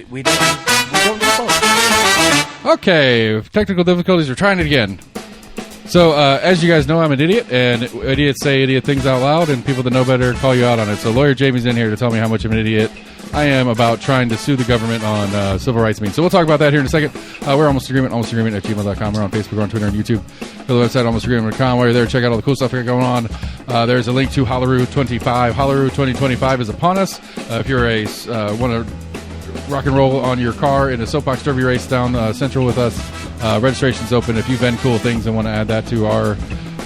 We don't do both. Okay, technical difficulties. We're trying it again. So, as you guys know, I'm an idiot, and idiots say idiot things out loud, and people that know better call you out on it. So, lawyer Jamie's in here to tell me how much of an idiot I am about trying to sue the government on civil rights means. So, we'll talk about that here in a second. We're Almost Agreement at gmail.com. We're on Facebook, we're on Twitter, and YouTube. Go to the website, almostagreement.com. While you're there, check out all the cool stuff we got going on. There's a link to Holaroo 25. Holaroo 2025 is upon us. If you're want to rock and roll on your car in a soapbox derby race down Central with us, registration's open. If you've been cool things and want to add that to our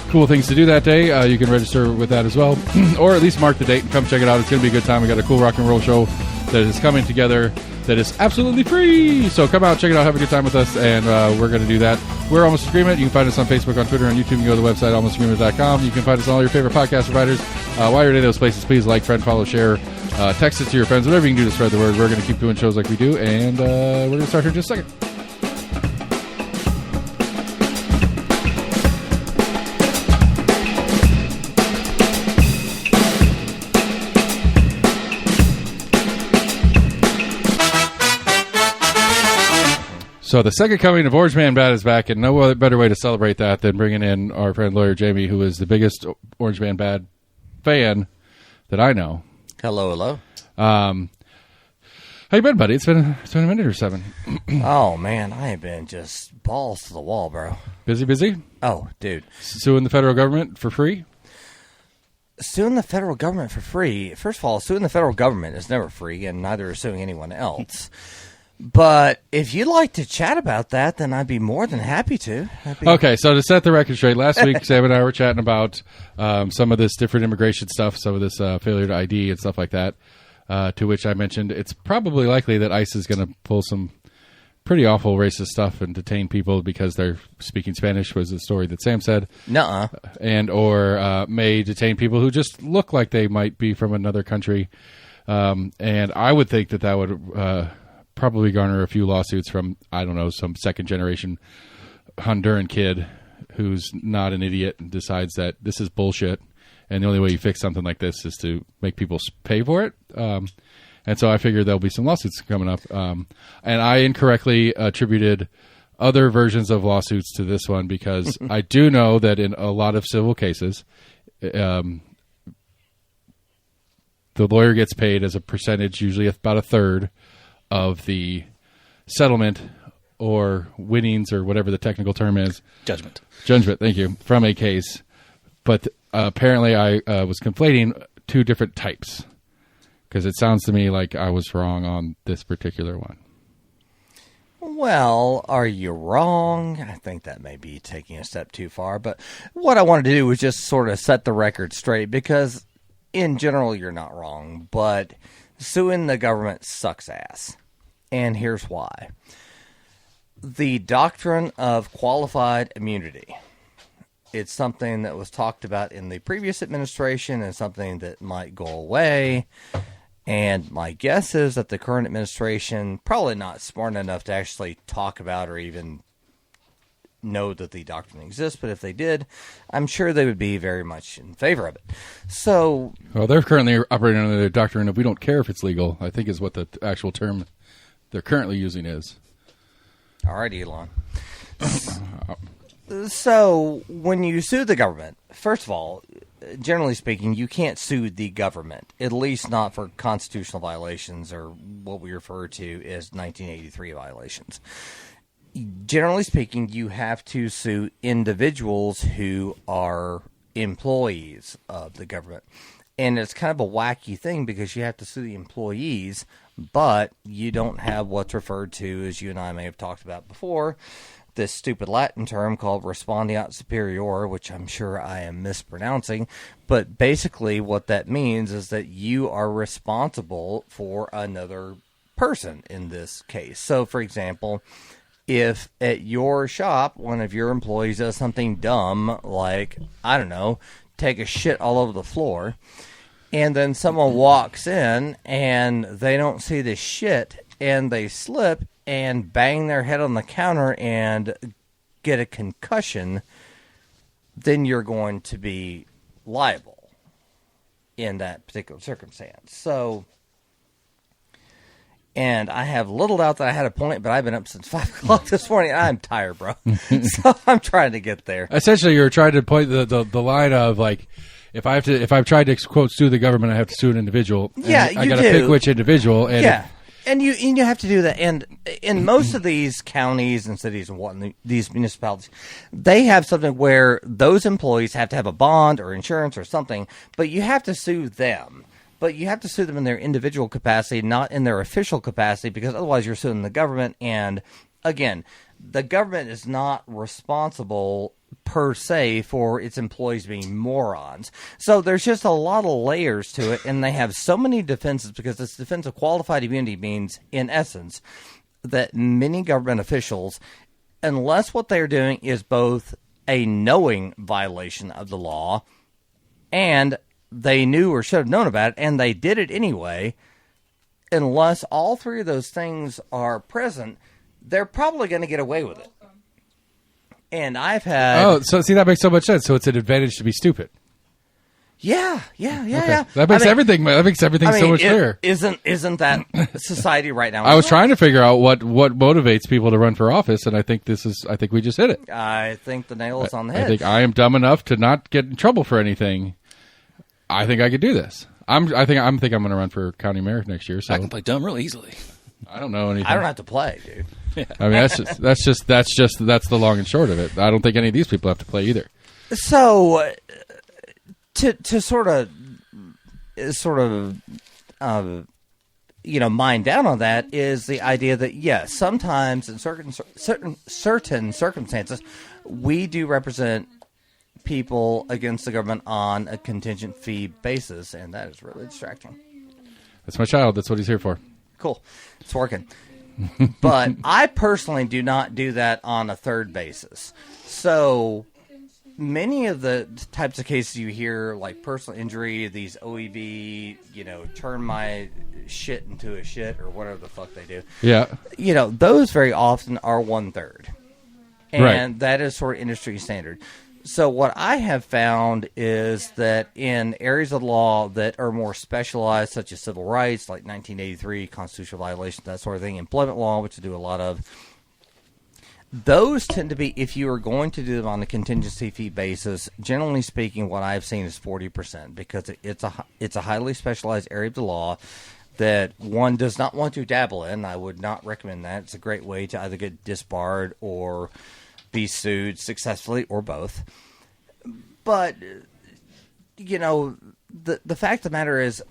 cool things to do that day, you can register with that as well. Or at least mark the date and come check it out. It's going to be a good time. We got a cool rock and roll show that is coming together that is absolutely free. So come out, check it out, have a good time with us, and we're going to do that. We're Almost Agreement. You can find us on Facebook, on Twitter, on YouTube. You can go to the website, almostagreement.com. You can find us on all your favorite podcast providers. While you're in those places, please like, friend, follow, share, text it to your friends, whatever you can do to spread the word. We're going to keep doing shows like we do, and we're going to start here in just a second. So the second coming of Orange Man Bad is back, and no other better way to celebrate that than bringing in our friend lawyer Jamie, who is the biggest Orange Man Bad fan that I know. Hello. How you been, buddy? It's been a minute or seven. Oh man, I have been just balls to the wall, bro. Busy? Oh, dude. Suing the federal government for free? Suing the federal government for free? First of all, suing the federal government is never free, and neither is suing anyone else. But if you'd like to chat about that, then I'd be more than happy to. Okay, so to set the record straight, last week Sam and I were chatting about some of this different immigration stuff, some of this failure to ID and stuff like that, to which I mentioned it's probably likely that ICE is going to pull some pretty awful racist stuff and detain people because they're speaking Spanish, was the story that Sam said. Nuh-uh. And or may detain people who just look like they might be from another country. And I would think that would probably garner a few lawsuits from, I don't know, some second-generation Honduran kid who's not an idiot and decides that this is bullshit, and the only way you fix something like this is to make people pay for it. And so I figured there'll be some lawsuits coming up. And I incorrectly attributed other versions of lawsuits to this one because I do know that in a lot of civil cases, the lawyer gets paid as a percentage, usually about a third, of the settlement or winnings or whatever the technical term is. Judgment, thank you, from a case. But apparently I was conflating two different types because it sounds to me like I was wrong on this particular one. Well, are you wrong? I think that may be taking a step too far. But what I wanted to do was just sort of set the record straight because in general you're not wrong, but suing the government sucks ass. And here's why. The doctrine of qualified immunity. It's something that was talked about in the previous administration and something that might go away. And my guess is that the current administration probably not smart enough to actually talk about or even know that the doctrine exists, but if they did, I'm sure they would be very much in favor of it. So, well, they're currently operating under the doctrine of we don't care if it's legal, I think is what the actual term they're currently using is. All right, Elon. So, when you sue the government, first of all, generally speaking, you can't sue the government, at least not for constitutional violations or what we refer to as 1983 violations. Generally speaking, you have to sue individuals who are employees of the government. And it's kind of a wacky thing because you have to sue the employees, but you don't have what's referred to, as you and I may have talked about before, this stupid Latin term called respondeat superior, which I'm sure I am mispronouncing. But basically what that means is that you are responsible for another person in this case. So, for example, if at your shop one of your employees does something dumb, like, I don't know, take a shit all over the floor, and then someone walks in and they don't see the shit and they slip and bang their head on the counter and get a concussion, then you're going to be liable in that particular circumstance. So And I have little doubt that I had a point, but I've been up since 5 o'clock this morning. I'm tired, bro. So I'm trying to get there. Essentially, you're trying to point the line of like, if I've tried to quote sue the government, I have to sue an individual. Yeah, I got to pick which individual. And yeah. And you have to do that. And in most of these counties and cities and these municipalities, they have something where those employees have to have a bond or insurance or something, but you have to sue them. But you have to sue them in their individual capacity, not in their official capacity, because otherwise you're suing the government. And again, the government is not responsible per se for its employees being morons. So there's just a lot of layers to it, and they have so many defenses because this defense of qualified immunity means, in essence, that many government officials, unless what they're doing is both a knowing violation of the law and they knew or should have known about it and they did it anyway, unless all three of those things are present, they're probably going to get away with it. And I've had... Oh, so see, that makes so much sense. So it's an advantage to be stupid. Yeah. That makes everything so much clearer. Isn't that society right now? I was trying to figure out what motivates people to run for office, and I think we just hit it. I think the nail is on the head. I think I am dumb enough to not get in trouble for anything. I think I could do this. I think I'm going to run for county mayor next year. So I can play dumb real easily. I don't know anything. I don't have to play, dude. I mean, that's the long and short of it. I don't think any of these people have to play either. So, to sort of, mine down on that is the idea that yes, sometimes in certain circumstances, we do represent people against the government on a contingent fee basis, and that is really distracting. That's my child. That's what he's here for. Cool, it's working. But I personally do not do that on a third basis. So many of the types of cases you hear, like personal injury, these OEB, turn my shit into a shit or whatever the fuck they do. Yeah. Those very often are 1/3. And right. That is sort of industry standard. So what I have found is that in areas of law that are more specialized, such as civil rights, like 1983, constitutional violations, that sort of thing, employment law, which I do a lot of, those tend to be, if you are going to do them on a contingency fee basis, generally speaking, what I've seen is 40%, because it's a highly specialized area of the law that one does not want to dabble in. I would not recommend that. It's a great way to either get disbarred or be sued successfully, or both. But, the fact of the matter is,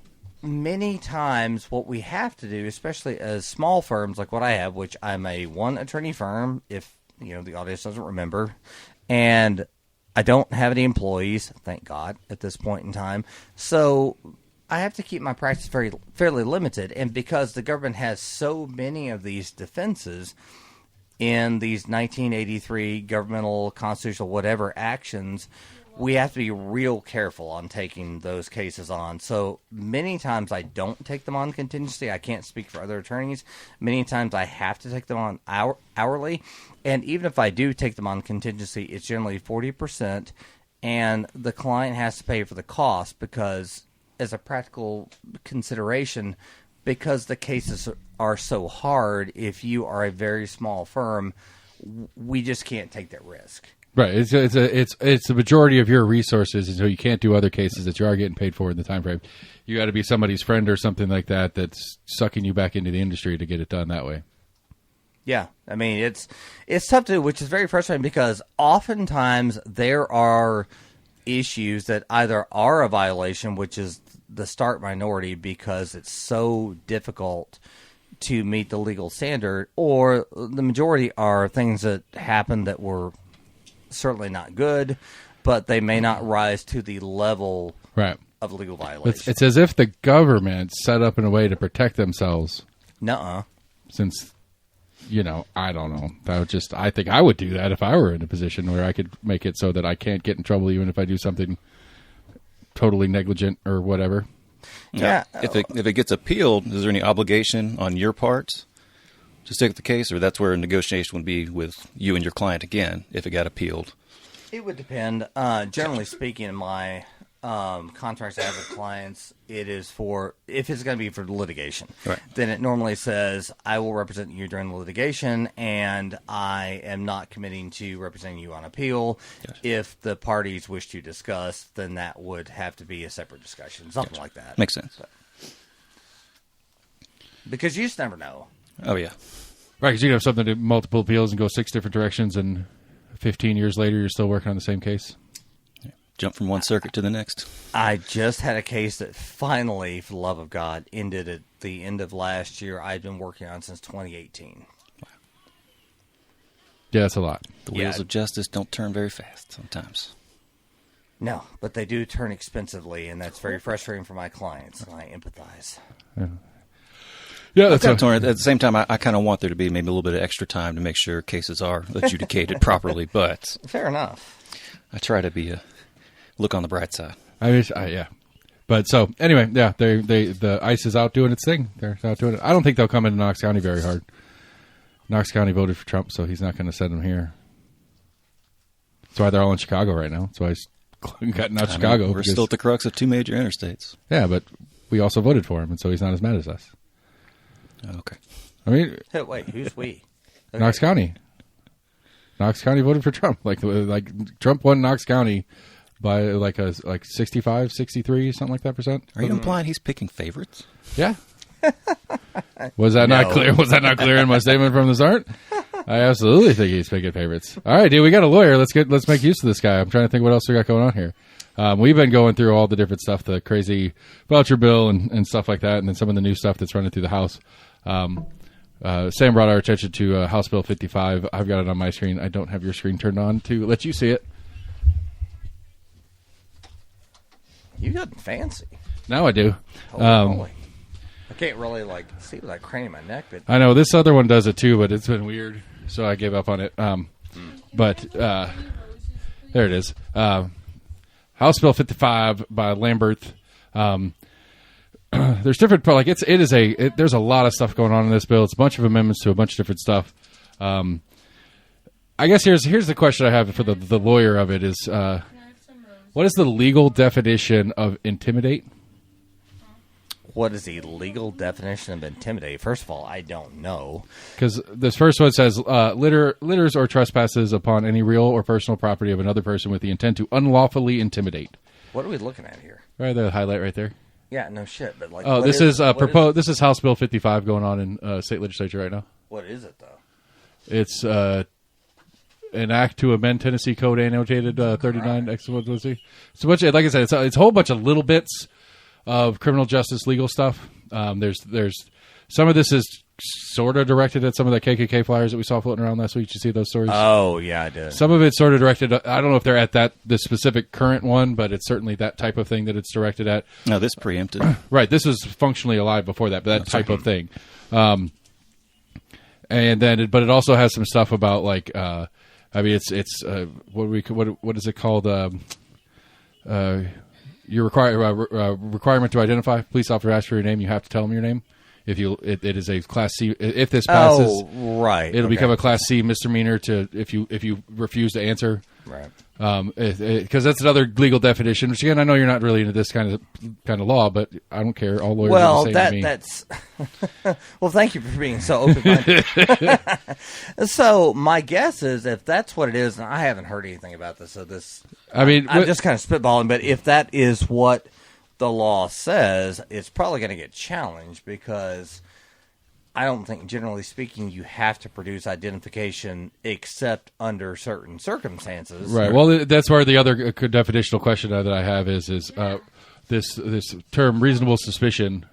many times what we have to do, especially as small firms like what I have, which I'm a one-attorney firm, if the audience doesn't remember, and I don't have any employees, thank God, at this point in time. So I have to keep my practice fairly limited, and because the government has so many of these defenses in these 1983 governmental, constitutional, whatever actions, we have to be real careful on taking those cases on. So many times I don't take them on contingency. I can't speak for other attorneys. Many times I have to take them on hourly. And even if I do take them on contingency, it's generally 40%. And the client has to pay for the cost because, as a practical consideration, because the cases are so hard, if you are a very small firm, we just can't take that risk. Right. It's the majority of your resources, and so you can't do other cases that you are getting paid for in the time frame. You got to be somebody's friend or something like that that's sucking you back into the industry to get it done that way. Yeah. I mean, it's tough to do, which is very frustrating because oftentimes there are issues that either are a violation, which is the stark minority because it's so difficult to meet the legal standard, or the majority are things that happen that were certainly not good, but they may not rise to the level of legal violation. It's as if the government set up in a way to protect themselves. Nuh-uh. Since, I don't know. I think I would do that if I were in a position where I could make it so that I can't get in trouble even if I do something totally negligent or whatever. Yeah. If it gets appealed, is there any obligation on your part to stick with the case, or that's where a negotiation would be with you and your client again if it got appealed? It would depend. Generally speaking, in my contracts I have with clients, it is for, if it's going to be for litigation, Right. then it normally says, I will represent you during the litigation, and I am not committing to representing you on appeal. Gotcha. If the parties wish to discuss, then that would have to be a separate discussion, something like that. Makes sense. So, because you just never know. Oh, yeah. Right, because you can have something to multiple appeals and go 6 different directions, and 15 years later, you're still working on the same case. Jump from one circuit to the next. I just had a case that finally, for the love of God, ended at the end of last year. I'd been working on since 2018. Yeah, that's a lot. The wheels of justice don't turn very fast sometimes. No, but they do turn expensively, and that's very frustrating for my clients, and I empathize. Yeah, that's At the same time, I kind of want there to be maybe a little bit of extra time to make sure cases are adjudicated properly, but Fair enough. I try to be look on the bright side. yeah. But so anyway, yeah, the ICE is out doing its thing. They're out doing it. I don't think they'll come into Knox County very hard. Knox County voted for Trump, so he's not going to send them here. That's why they're all in Chicago right now. That's why he's gotten out of Chicago. We're still at the crux of 2 major interstates. Yeah, but we also voted for him, and so he's not as mad as us. Okay. I mean, Hey, wait, who's we? Okay. Knox County. Knox County voted for Trump. Like Trump won Knox County by like 65, 63, something like that percent. Are you implying he's picking favorites? Yeah. Was that not No. clear? Was that not clear in my statement from the start? I absolutely think he's picking favorites. All right, dude, we got a lawyer. Let's make use of this guy. I'm trying to think what else we got going on here. We've been going through all the different stuff, the crazy voucher bill and stuff like that, and then some of the new stuff that's running through the House. Sam brought our attention to House Bill 55. I've got it on my screen. I don't have your screen turned on to let you see it. You got fancy. Now I do. Holy moly. I can't really see without craning my neck, but I know this other one does it too, but it's been weird, so I gave up on it. But there it is. House Bill 55 by Lambert. There's different, there's a lot of stuff going on in this bill. It's a bunch of amendments to a bunch of different stuff. I guess here's the question I have for the lawyer of it is, what is the legal definition of intimidate? what is the legal definition of intimidate? First of all, I don't know. Because this first one says, litters or trespasses upon any real or personal property of another person with the intent to unlawfully intimidate. What are we looking at here? Right, the highlight right there. Yeah, no shit. But like, Oh, this is proposed. This is House Bill 55 going on in state legislature right now. What is it though? It's an act to amend Tennessee Code annotated 39. Right. So much, like I said, it's a whole bunch of little bits of criminal justice legal stuff. There's some of this is sort of directed at some of the KKK flyers that we saw floating around last week. Did you see those stories? Oh yeah, I did. Some of it's sort of directed. I don't know if they're at the specific current one, but it's certainly that type of thing that it's directed at. No, this preempted. Right. This was functionally alive before that, but that type of thing. And then, but it also has some stuff about like, I mean, it's what is it called? Your requirement to identify. Police officer asks for your name. You have to tell them your name. If it is a Class C. If this passes, right, it'll become a Class C misdemeanor if you refuse to answer. Right. Because that's another legal definition. Which again, I know you're not really into this kind of law, but I don't care. All lawyers are the same to me. That's well. Thank you for being so open-minded. So my guess is if that's what it is, and I haven't heard anything about this. So I'm just kind of spitballing. But if that is what the law says, it's probably going to get challenged because I don't think, generally speaking, you have to produce identification except under certain circumstances. Right. Well, that's where the other definitional question that I have is this term reasonable suspicion,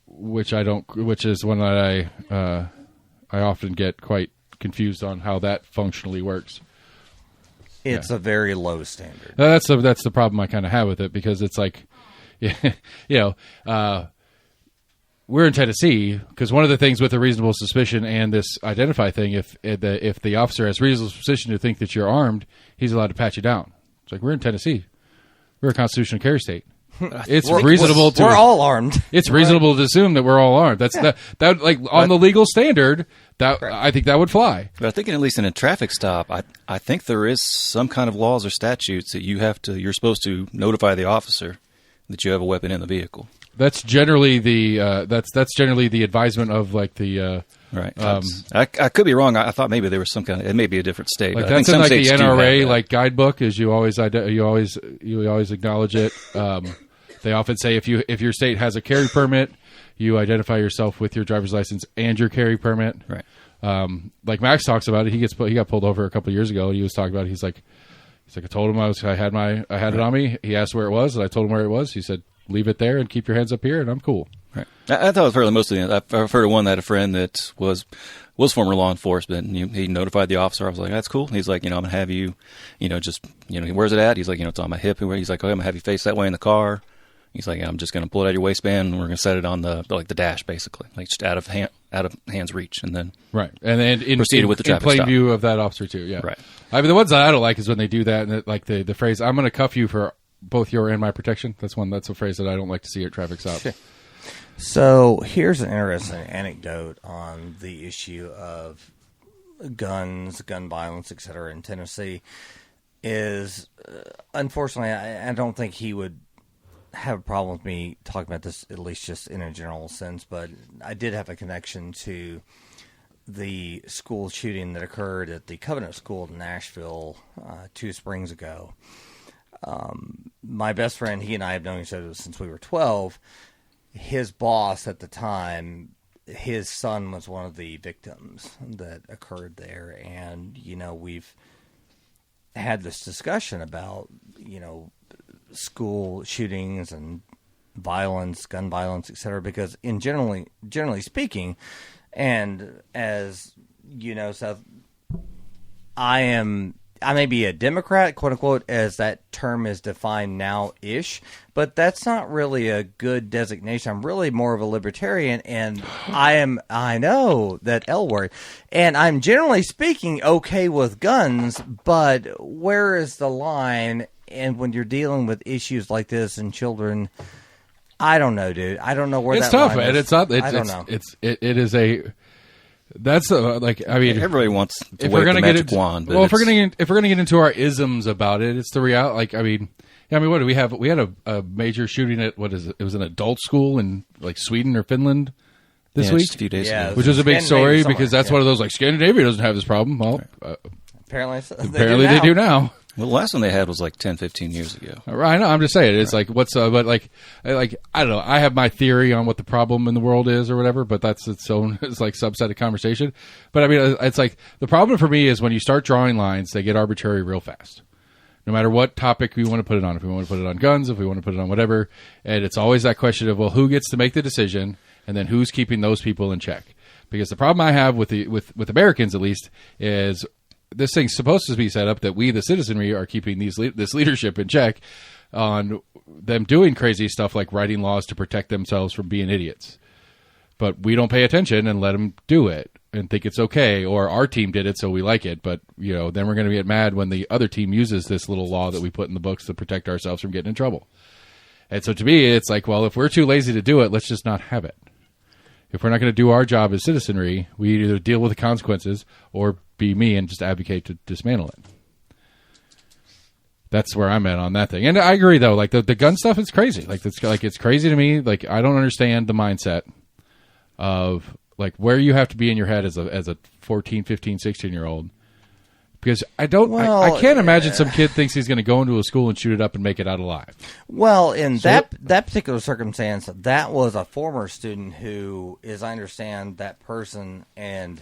which is one that I often get quite confused on how that functionally works. It's a very low standard. That's the problem I kind of have with it because it's like, we're in Tennessee because one of the things with a reasonable suspicion and this identify thing, if the officer has reasonable suspicion to think that you're armed, he's allowed to pat you down. It's like we're in Tennessee, we're a constitutional carry state. It's reasonable to. We're all armed. It's reasonable to assume that we're all armed. That's that like on the legal standard. That I think that would fly. But I think at least in a traffic stop, I think there is some kind of laws or statutes that you're supposed to notify the officer that you have a weapon in the vehicle. That's generally the that's generally the advisement of like the right. I could be wrong. I thought maybe there was some kind of, it may be a different state. Like but I think that's in some like the states do have NRA that. like guidebook is you always acknowledge it. They often say if your state has a carry permit, you identify yourself with your driver's license and your carry permit. Right. Like Max talks about it. He got pulled over a couple of years ago. And he was talking about it. He's like I told him I had it on me. He asked where it was, and I told him where it was. He said, leave it there and keep your hands up here, and I'm cool. Right. I thought it was fairly mostly. I've heard of one that had a friend that was former law enforcement, and he notified the officer. I was like, that's cool. He's like, I'm gonna have you, just, where's it at? He's like, it's on my hip. He's like, okay, I'm gonna have you face that way in the car. He's like, I'm just gonna pull it out of your waistband, and we're gonna set it on the dash, basically, like just out of hand's reach, and then right, and then proceeded with the traffic in plain stop. view of that officer too. Yeah, right. I mean, the ones that I don't like is when they do that, and like the phrase, "I'm gonna cuff you for both your and my protection." That's a phrase that I don't like to see at traffic stops. So here's an interesting anecdote on the issue of guns, gun violence, etc. in Tennessee. Is unfortunately, I don't think he would have a problem with me talking about this, at least just in a general sense. But I did have a connection to the school shooting that occurred at the Covenant School in Nashville 2 springs ago. My best friend, he and I have known each other since we were 12. His boss at the time, his son was one of the victims that occurred there. And, we've had this discussion about, school shootings and violence, gun violence, etc. Because generally speaking, and as you know, Seth, I may be a Democrat, quote unquote, as that term is defined now-ish, but that's not really a good designation. I'm really more of a libertarian, and I know that L word, and I'm generally speaking okay with guns, but where is the line? And when you're dealing with issues like this and children, I don't know, dude. I don't know where it's that tough, line man. is. It's not. I don't know. It is a. That's I mean, everybody wants to if wave we're gonna the get magic into, wand. well, if we're gonna get into our isms about it, it's the reality. Like, I mean, what do we have? We had a major shooting at what is it? It was an adult school in like Sweden or Finland this week, just a few days Yeah, ago. which was a big story Scandinavia because that's somewhere, one of those like Scandinavia doesn't have this problem. Well, Apparently they do now. Well, the last one they had was like 10, 15 years ago. I know. I'm just saying. It's like what's, but like I don't know. I have my theory on what the problem in the world is or whatever, but that's its own. It's like subset of conversation. But I mean, it's like the problem for me is when you start drawing lines, they get arbitrary real fast. No matter what topic we want to put it on, if we want to put it on guns, if we want to put it on whatever, and it's always that question of, well, who gets to make the decision, and then who's keeping those people in check? Because the problem I have with Americans, at least, is this thing's supposed to be set up that we, the citizenry, are keeping this leadership in check on them doing crazy stuff like writing laws to protect themselves from being idiots. But we don't pay attention and let them do it and think it's okay, or our team did it so we like it. But then we're going to get mad when the other team uses this little law that we put in the books to protect ourselves from getting in trouble. And so to me, it's like, well, if we're too lazy to do it, let's just not have it. If we're not going to do our job as citizenry, we either deal with the consequences or be me and just advocate to dismantle it. That's where I'm at on that thing. And I agree, though. Like the gun stuff is crazy. It's crazy to me. Like, I don't understand the mindset of like where you have to be in your head as a 14, 15, 16-year-old. Because I can't imagine some kid thinks he's going to go into a school and shoot it up and make it out alive. Well, in that particular circumstance, that was a former student who, as I understand, that person, and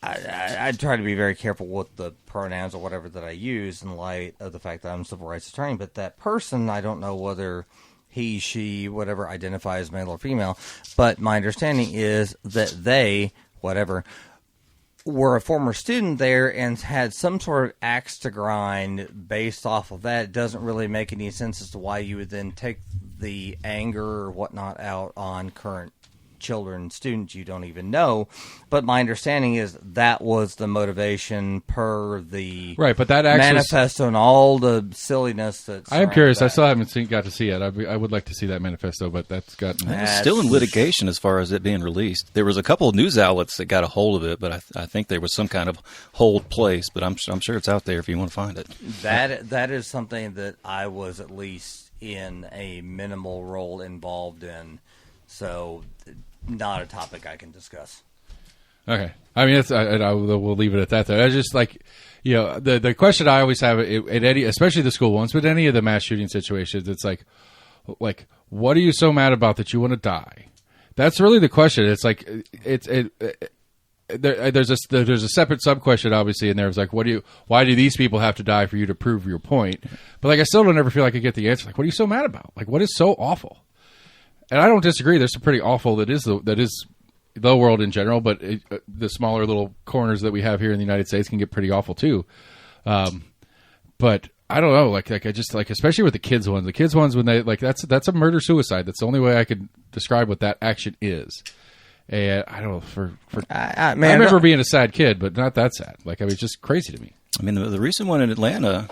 I try to be very careful with the pronouns or whatever that I use in light of the fact that I'm a civil rights attorney, but that person, I don't know whether he, she, whatever, identifies male or female, but my understanding is that they, whatever, were a former student there and had some sort of axe to grind based off of that. It doesn't really make any sense as to why you would then take the anger or whatnot out on current children, students you don't even know. But my understanding is that was the motivation per the right. But that actually manifesto and all the silliness that. I am curious. I still haven't got to see it. I would like to see that manifesto, but that's gotten it's still in litigation as far as it being released. There was a couple of news outlets that got a hold of it, but I think there was some kind of hold place. But I'm sure it's out there if you want to find it. That is something that I was at least in a minimal role involved in, so not a topic I can discuss. Okay, I mean, we'll leave it at that. Though I just like, the question I always have at any, especially the school ones, but any of the mass shooting situations, it's like, what are you so mad about that you want to die? That's really the question. It's like there's a separate sub question obviously in there. It's like, why do these people have to die for you to prove your point? But like, I still don't ever feel like I get the answer. Like, what are you so mad about? Like, what is so awful? And I don't disagree. There's some pretty awful that is the world in general, but the smaller little corners that we have here in the United States can get pretty awful too. But I don't know, like I just like, especially with the kids ones. The kids ones, when they like, that's a murder suicide. That's the only way I could describe what that action is. And I don't know, I remember being a sad kid, but not that sad. Like, it was just crazy to me. I mean, the recent one in Atlanta,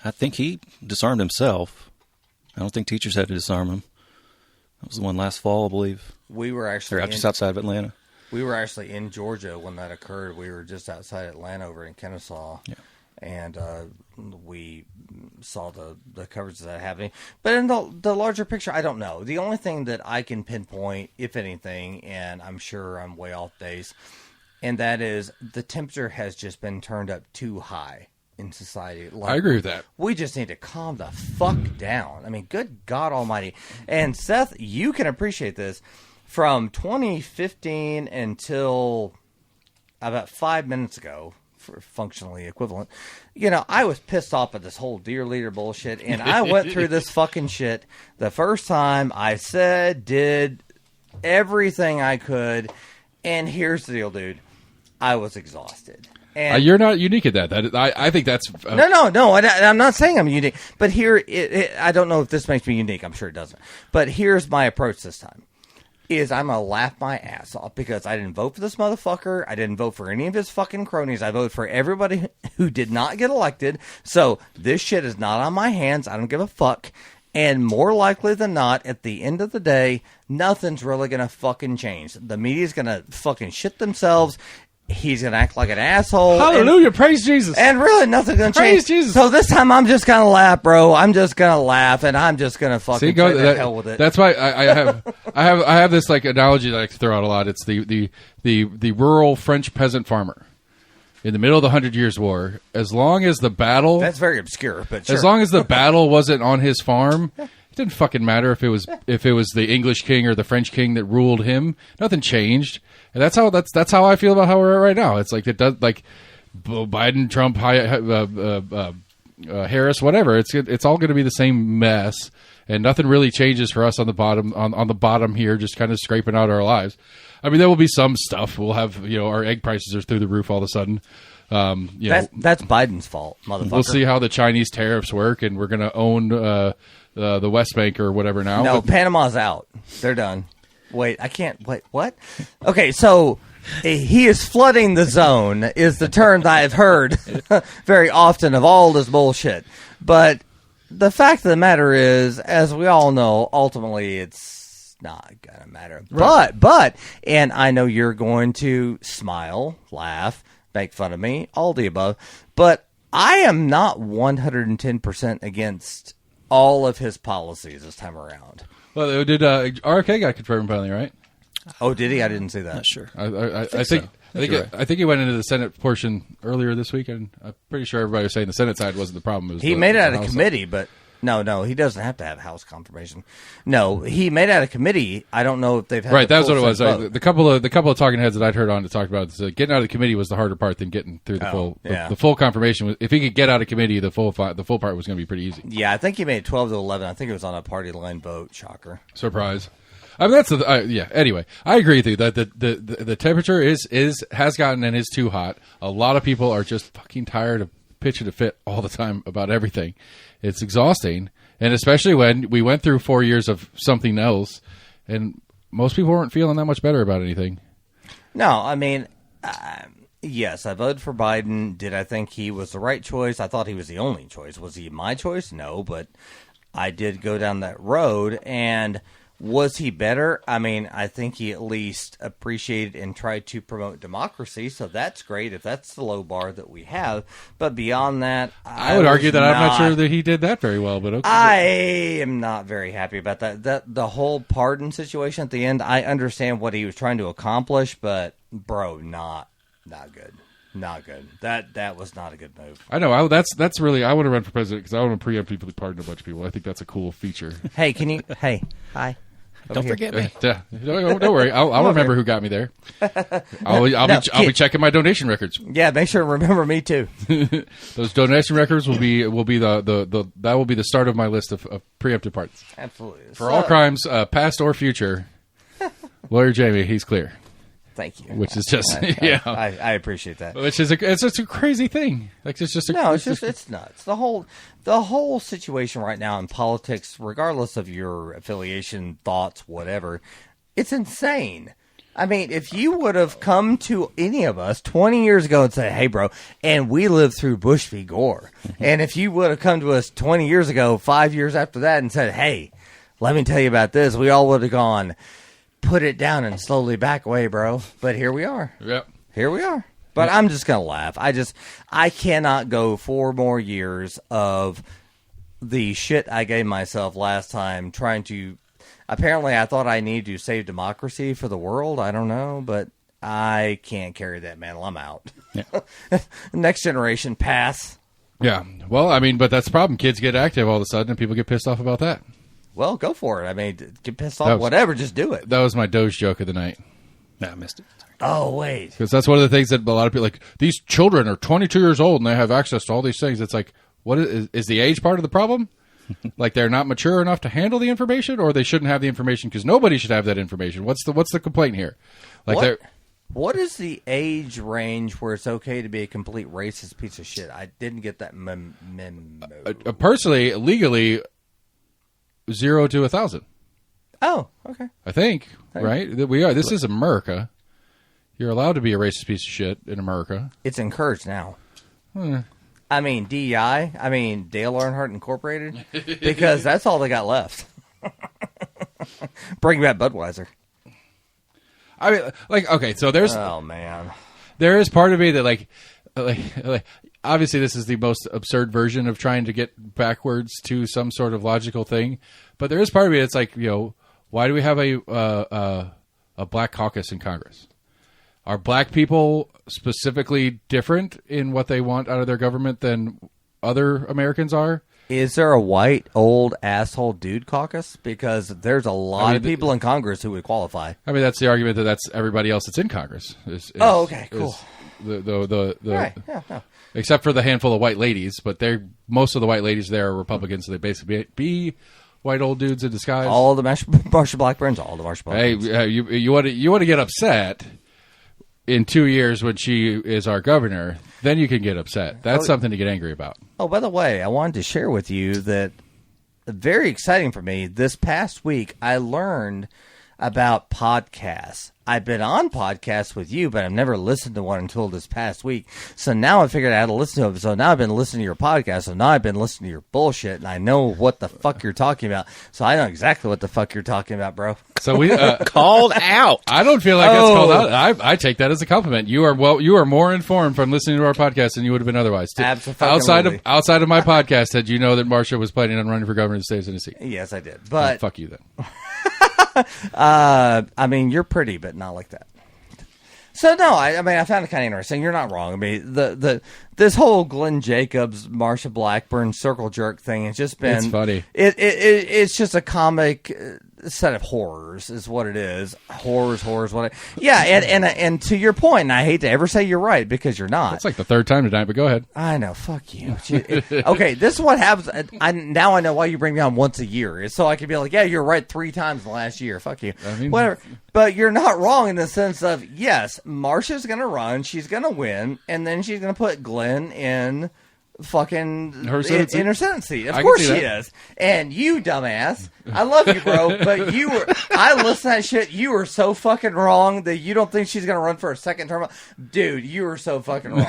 I think he disarmed himself. I don't think teachers had to disarm him. That was the one last fall, I believe. We were actually just outside of Atlanta. We were actually in Georgia when that occurred. We were just outside Atlanta over in Kennesaw. Yeah. And we saw the coverage of that happening. But in the larger picture, I don't know. The only thing that I can pinpoint, if anything, and I'm sure I'm way off base, and that is the temperature has just been turned up too high in society. Like, I agree with that. We just need to calm the fuck down. I mean, good God almighty. And Seth, you can appreciate this. From 2015 until about 5 minutes ago, for functionally equivalent, I was pissed off at this whole dear leader bullshit, and I went through this fucking shit the first time. I did everything I could, and here's the deal, dude. I was exhausted. And you're not unique at that. I think that's... No. I'm not saying I'm unique, but here, I don't know if this makes me unique. I'm sure it doesn't. But here's my approach this time. I'm going to laugh my ass off because I didn't vote for this motherfucker. I didn't vote for any of his fucking cronies. I voted for everybody who did not get elected. So this shit is not on my hands. I don't give a fuck. And more likely than not, at the end of the day, nothing's really going to fucking change. The media's going to fucking shit themselves. He's going to act like an asshole. Hallelujah. Praise Jesus. And really, nothing's going to change. Praise Jesus. So this time, I'm just going to laugh, bro. I'm just going to laugh, and I'm just going to fucking go to hell with it. That's why I have this like analogy that I like to throw out a lot. It's the rural French peasant farmer in the middle of the 100 Years' War. As long as the battle... That's very obscure, but sure. As long as the battle wasn't on his farm... It didn't fucking matter if it was the English king or the French king that ruled him. Nothing changed, and that's how I feel about how we're at right now. It's like it does, like Biden, Trump, Harris, whatever. It's all going to be the same mess, and nothing really changes for us on the bottom on the bottom here, just kind of scraping out our lives. I mean, there will be some stuff. We'll have our egg prices are through the roof all of a sudden. That's Biden's fault, motherfucker. We'll see how the Chinese tariffs work, and we're going to own. The West Bank or whatever now. No, Panama's out. They're done. Wait, I can't. Wait, what? Okay, so he is flooding the zone is the term that I've heard very often of all this bullshit. But the fact of the matter is, as we all know, ultimately it's not going to matter. Right. But, and I know you're going to smile, laugh, make fun of me, all the above, but I am not 110% against all of his policies this time around. Well, did RFK got confirmed finally, right? Oh, did he? I didn't see that. Not sure. I think he went into the Senate portion earlier this week, and I'm pretty sure everybody was saying the Senate side wasn't the problem. He made it out of committee, but no, he doesn't have to have House confirmation. No, he made it out of committee. I don't know if they've had right. That's what it was. The couple of talking heads that I'd heard on to talk about this, getting out of the committee was the harder part than getting through the full confirmation. If he could get out of committee, the full part was going to be pretty easy. Yeah, I think he made 12 to 11. I think it was on a party line vote. Shocker. Surprise. I mean, that's Anyway, I agree with you that the temperature has gotten and is too hot. A lot of people are just fucking tired of pitching a fit all the time about everything. It's exhausting, and especially when we went through 4 years of something else, and most people weren't feeling that much better about anything. No, I mean, yes, I voted for Biden. Did I think he was the right choice? I thought he was the only choice. Was he my choice? No, but I did go down that road. And was he better? I mean, I think he at least appreciated and tried to promote democracy, so that's great if that's the low bar that we have. But beyond that, I would argue that I'm not sure that he did that very well, but okay. I am not very happy about that. The whole pardon situation at the end, I understand what he was trying to accomplish, but bro, not good. Not good. That was not a good move. I know. That's really. I want to run for president because I want to preemptively pardon a bunch of people. I think that's a cool feature. Hey, can you? Hey, hi. Don't forget me. Don't worry. I'll remember who got me there. I'll be checking my donation records. Yeah, make sure to remember me too. Those donation records will be the start of my list of preemptive pardons. Absolutely. For all crimes, past or future. Lawyer Jamie, he's clear. Thank you. Which is just I appreciate that. Which is it's just a crazy thing. Like it's just it's nuts. The whole situation right now in politics, regardless of your affiliation, thoughts, whatever, it's insane. I mean, if you would have come to any of us 20 years ago and said, "Hey, bro," and we lived through Bush v. Gore, and if you would have come to us 20 years ago, 5 years after that, and said, "Hey, let me tell you about this," we all would have gone, "Put it down and slowly back away, bro." But here we are. Yep. Here we are. But I'm just going to laugh. I cannot go 4 more years of the shit I gave myself last time trying to. Apparently, I thought I needed to save democracy for the world. I don't know, but I can't carry that mantle. I'm out. Yeah. Next generation, pass. Yeah. Well, I mean, but that's the problem. Kids get active all of a sudden, and people get pissed off about that. Well, go for it. I mean, get pissed off, whatever, just do it. That was my Doge joke of the night. No, I missed it. Sorry. Oh, wait. Because that's one of the things that a lot of people, like, these children are 22 years old and they have access to all these things. It's like, what is the age part of the problem? Like, they're not mature enough to handle the information, or they shouldn't have the information because nobody should have that information? What's the complaint here? Like, what is the age range where it's okay to be a complete racist piece of shit? I didn't get that memo. Personally, legally, 0 to 1,000. Oh, okay. I think, right? We are. This is America. You're allowed to be a racist piece of shit in America. It's encouraged now. I mean, DEI. I mean, Dale Earnhardt Incorporated. Because that's all they got left. Bring back Budweiser. I mean, like, okay, so there's... Oh, man. There is part of me that, like obviously this is the most absurd version of trying to get backwards to some sort of logical thing, but there is part of me that's like, why do we have a black caucus in Congress? Are black people specifically different in what they want out of their government than other Americans are? Is there a white, old, asshole dude caucus? Because there's a lot of people in Congress who would qualify. I mean, that's the argument that's everybody else that's in Congress. Okay, cool. Right, yeah. Except for the handful of white ladies, but most of the white ladies there are Republicans, so they basically be white old dudes in disguise. All the Marsha Blackburns, all the Marsha Blackburns. Hey, you want to get upset in 2 years when she is our governor, then you can get upset. That's something to get angry about. Oh, by the way, I wanted to share with you that very exciting for me. This past week, I learned about podcasts. I've been on podcasts with you, but I've never listened to one until this past week. So now I figured out how to listen to them. So now I've been listening to your podcast. So now I've been listening to your bullshit, and I know what the fuck you're talking about. So I know exactly what the fuck you're talking about, bro. So we called out. I don't feel like that's called out. I take that as a compliment. You are more informed from listening to our podcast than you would have been otherwise. Absolutely. Outside of my podcast, did you know that Marsha was planning on running for governor of the state of Tennessee? Yes, I did. But fuck you then. I mean, you're pretty, but not like that. So no, I found it kind of interesting. You're not wrong. I mean, this whole Glenn Jacobs, Marsha Blackburn circle jerk thing has just been. It's funny. It's just a comic set of horrors, is what it is. Horrors. What? Yeah, and to your point, and I hate to ever say you're right because you're not. It's like the third time tonight, but go ahead. I know. Fuck you. Okay, this is what happens. Now I know why you bring me on once a year. It's so I can be like, yeah, you're right 3 times in the last year. Fuck you. I mean, whatever. But you're not wrong in the sense of, yes, Marsha's going to run, she's going to win, and then she's going to put Glenn in fucking Her Senate seat? in her Senate seat. Of I can course see she that. is. And you, dumbass, I love you, bro, but I listened to that shit. You were so fucking wrong that you don't think she's going to run for a second term. Dude, you were so fucking wrong.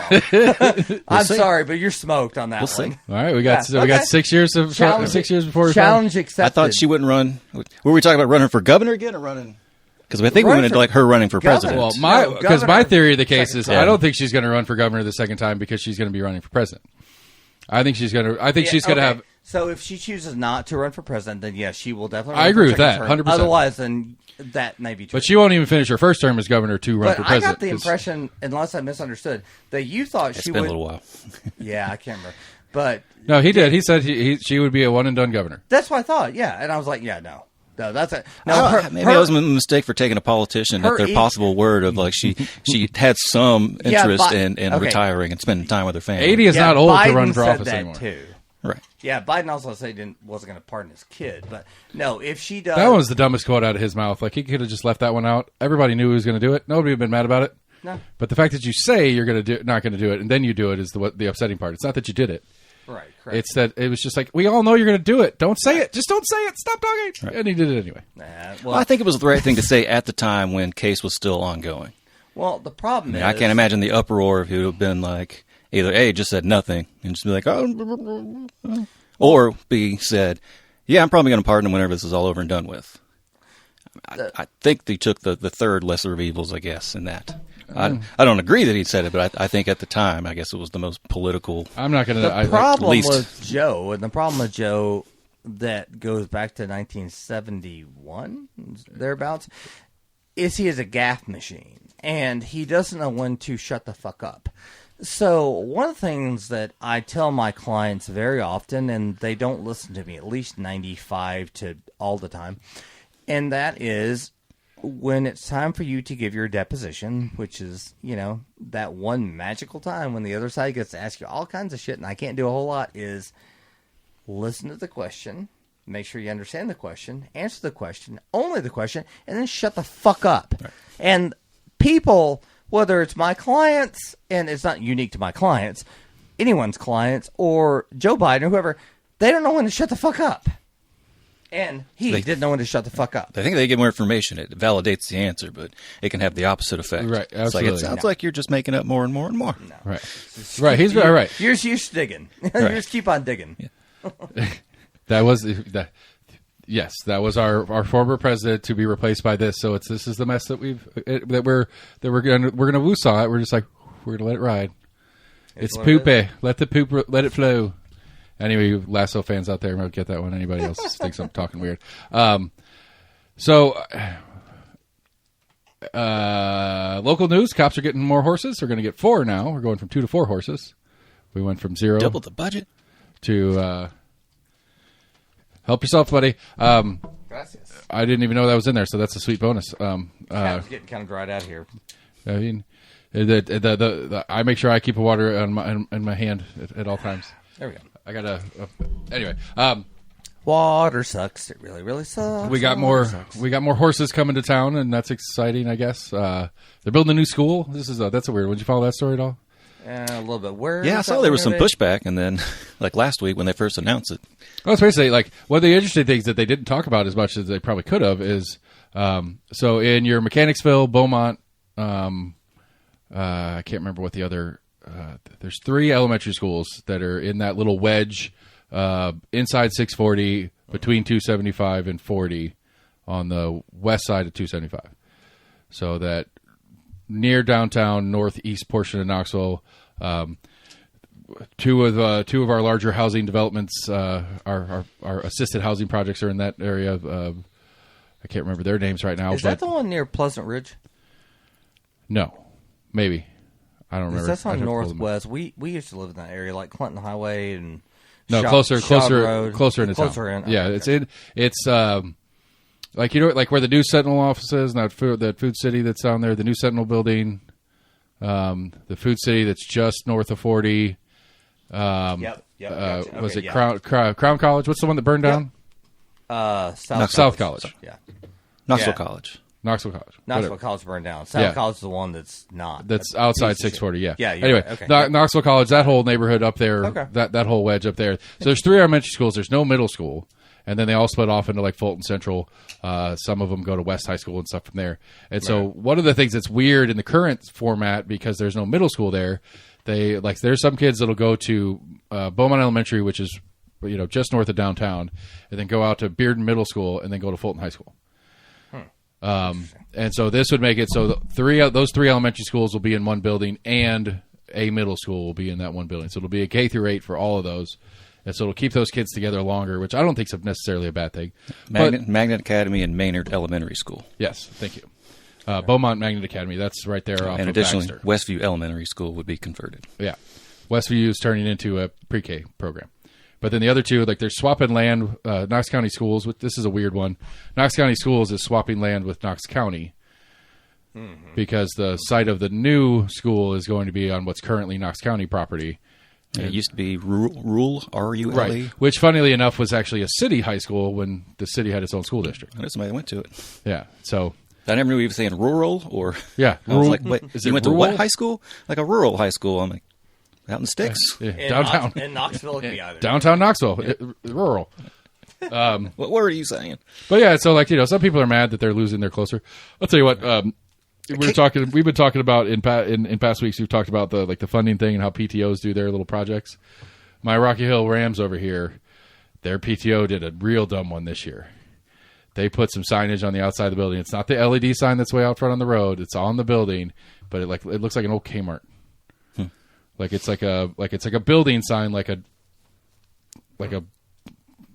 I'm see. sorry, but you're smoked on that We'll one. see. All right, we got Yeah, we got okay. 6 years of Challenge- 6 years before we Challenge accepted. I thought she wouldn't run. Were we talking about running for governor again or running? Because I think we Run went for into like her running for governor. president. Well, because my governor, theory of the case second is term. I don't think she's going to run for governor the second time because she's going to be running for president. I think she's going to. I think she's going to have. So if she chooses not to run for president, then yes, she will definitely. I run agree for with that, second term. 100%. Otherwise, then that may be true. But she won't even finish her first term as governor to run But for I president. got the 'cause- impression, unless I misunderstood, that you thought It's she been would. a little while. Yeah, I can't remember. But No, he did. He said she would be a one and done governor. that's what I thought. Yeah, and I was like, yeah, no, that's it. No, Maybe that was a mistake for taking a politician her at their e- possible word of like she had some Yeah, interest but- in okay. retiring and spending time with her family. 80 is yeah, not old Biden to run for said office that anymore. too. Right. Yeah, Biden also said he wasn't going to pardon his kid. But no, if she does, That was the dumbest quote out of his mouth. Like he could have just left that one out. Everybody knew he was going to do it. Nobody would have been mad about it. No. But the fact that you say you're going to do not going to do it and then you do it is the upsetting part. It's not that you did it. right. Correct. It's that it was just like we all know you're going to do it. Don't say it. Just don't say it. Stop talking. Right. And he did it anyway. well, Well, I think it was the right thing to say at the time when case was still ongoing. the problem is I can't imagine the uproar if he would have been like either A, just said nothing and just be like, oh, or B, said, yeah, I'm probably going to pardon him whenever this is all over and done with. I think they took the third lesser of evils, I guess, in that. I don't agree that he said it, but I think at the time, I guess it was the most political. I'm not going The to. problem least- with Joe, and the problem with Joe that goes back to 1971, thereabouts, is he is a gaffe machine, and he doesn't know when to shut the fuck up. So one of the things that I tell my clients very often, and they don't listen to me at least 95 to all the time, and that is when it's time for you to give your deposition, which is, that one magical time when the other side gets to ask you all kinds of shit and I can't do a whole lot, is listen to the question, make sure you understand the question, answer the question, only the question, and then shut the fuck up. Right. And people, whether it's my clients, and it's not unique to my clients, anyone's clients, or Joe Biden or whoever, they don't know when to shut the fuck up. And he didn't know when to shut the fuck up. I think they get more information. It validates the answer, but it can have the opposite effect. Right, It's like, absolutely. it sounds like you're just making up more and more and more. No. Right. He's very right. You're just digging. You just keep on digging. Yeah. That was that. Yes, that was our former president to be replaced by this. So this is the mess that we're gonna woosaw it. We're just like we're gonna let it ride. It's what it poopy. Let it flow. Anyway, you Lasso fans out there might get that one. Anybody else thinks I'm talking weird? Local news: cops are getting more horses. They're going to get 4 now. We're going from 2 to 4 horses. We went from 0 Double the budget. to help yourself, buddy. Gracias. I didn't even know that was in there, so that's a sweet bonus. It's getting kind of dried out here. I mean, I make sure I keep a water in my hand at all times. There we go. I got anyway. Water sucks. It really, really sucks. We got more horses coming to town, and that's exciting. I guess they're building a new school. That's a weird one. Did you follow that story at all? A little bit. Where? Yeah, I is saw that there was some gonna be? pushback, and then like last week when they first announced it, Well, it's basically like one of the interesting things that they didn't talk about as much as they probably could have is so in your Mechanicsville, Beaumont, I can't remember what the other. There's 3 elementary schools that are in that little wedge inside 640 between 275 and 40 on the west side of 275. So that near downtown northeast portion of Knoxville. Two of our larger housing developments, our assisted housing projects are in that area. I can't remember their names right now. Is that the one near Pleasant Ridge? No, maybe. I don't remember. That's I'd on have to pull them up. Northwest. We used to live in that area, like Clinton Highway and No, Shaw closer Road. into town. Closer in. Yeah, Okay. it's like like where the New Sentinel office is, and that Food City that's down there, the New Sentinel building, the Food City that's just north of 40. Yep. Gotcha. Was Okay, it yeah. Crown College? What's the one that burned down? South South College. Yeah. Knoxville Yeah. College. Knoxville College. Knoxville Whatever. College burned down. South Yeah. College is the one that's not. That's a outside piece of 640, shit. yeah. Yeah, Anyway, right. Okay. Knoxville College, that whole neighborhood up there, Okay. that whole wedge up there. So there's 3 elementary schools. There's no middle school. And then they all split off into like Fulton Central. Some of them go to West High School and stuff from there. And so one of the things that's weird in the current format, because there's no middle school there, there's some kids that'll go to Beaumont Elementary, which is just north of downtown, and then go out to Bearden Middle School, and then go to Fulton High School. And so this would make it so those 3 elementary schools will be in one building, and a middle school will be in that one building. So it'll be a K through 8 for all of those. And so it'll keep those kids together longer, which I don't think is necessarily a bad thing. Magnet Academy and Maynard Elementary School. Yes, thank you. Beaumont Magnet Academy, that's right there off And of additionally, Baxter. Westview Elementary School would be converted. Yeah. Westview is turning into a pre-K program. But then the other 2, they're swapping land. Knox County Schools, this is a weird one. Knox County Schools is swapping land with Knox County because the site of the new school is going to be on what's currently Knox County property. And it used to be Rule, R-U-L-E. Right. Which, funnily enough, was actually a city high school when the city had its own school district. I know somebody went to it. Yeah. So I never knew he was saying rural or... Yeah. I was like, wait, Is you it went to rural? what high school? Like a rural high school. I'm like, out in the sticks? yeah, downtown. In Knoxville, it could be either. Downtown Knoxville. Rural. What word are you saying? But yeah, so some people are mad that they're losing their closer. I'll tell you what, we've been talking about in past weeks, we've talked about the funding thing and how PTOs do their little projects. My Rocky Hill Rams over here, their PTO did a real dumb one this year. They put some signage on the outside of the building. It's not the LED sign that's way out front on the road. It's on the building, but it looks like an old Kmart. Like it's like a building sign, like a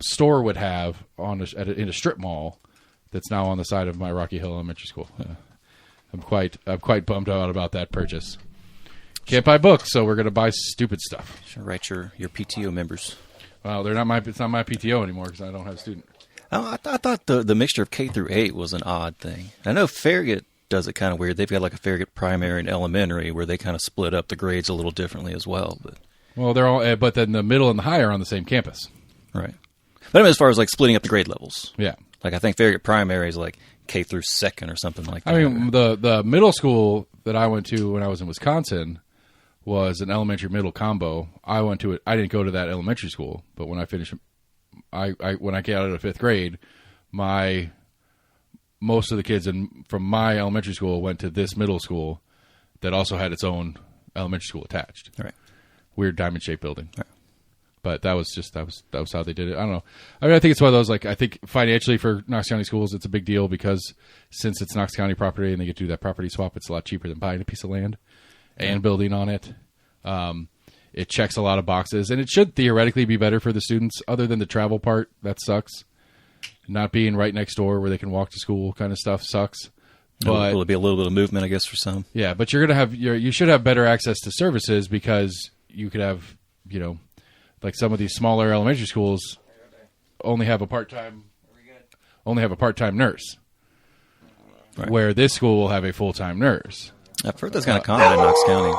store would have in a strip mall. That's now on the side of my Rocky Hill Elementary School. I'm quite bummed out about that purchase. Can't buy books, so we're going to buy stupid stuff. Should write your PTO members. Well, it's not my PTO anymore because I don't have a student. I thought the mixture of K through 8 was an odd thing. I know Farragut does it kind of weird. They've got like a Farragut primary and elementary where they kind of split up the grades a little differently as well. Well, they're all, but then the middle and the high are on the same campus. Right. But I mean, as far as like splitting up the grade levels. Yeah. Like I think Farragut primary is like K through 2nd or something like that. I mean, the middle school that I went to when I was in Wisconsin was an elementary middle combo. I went to it. I didn't go to that elementary school, but when I finished, when I got out of 5th grade, most of the kids from my elementary school went to this middle school that also had its own elementary school attached. Right. Weird diamond shaped building. Right. But that was how they did it. I don't know. I mean, I think it's one of those, like, I think financially for Knox County Schools, it's a big deal because since it's Knox County property and they get to do that property swap, it's a lot cheaper than buying a piece of land and building on it. It checks a lot of boxes, and it should theoretically be better for the students, other than the travel part. That sucks. Not being right next door where they can walk to school kind of stuff sucks. But will it be a little bit of movement, I guess, for some? Yeah, but you're gonna have you should have better access to services because you could have, like some of these smaller elementary schools only have a part-time nurse, Right. where this school will have a full-time nurse. I've heard that's kind of common in Knox County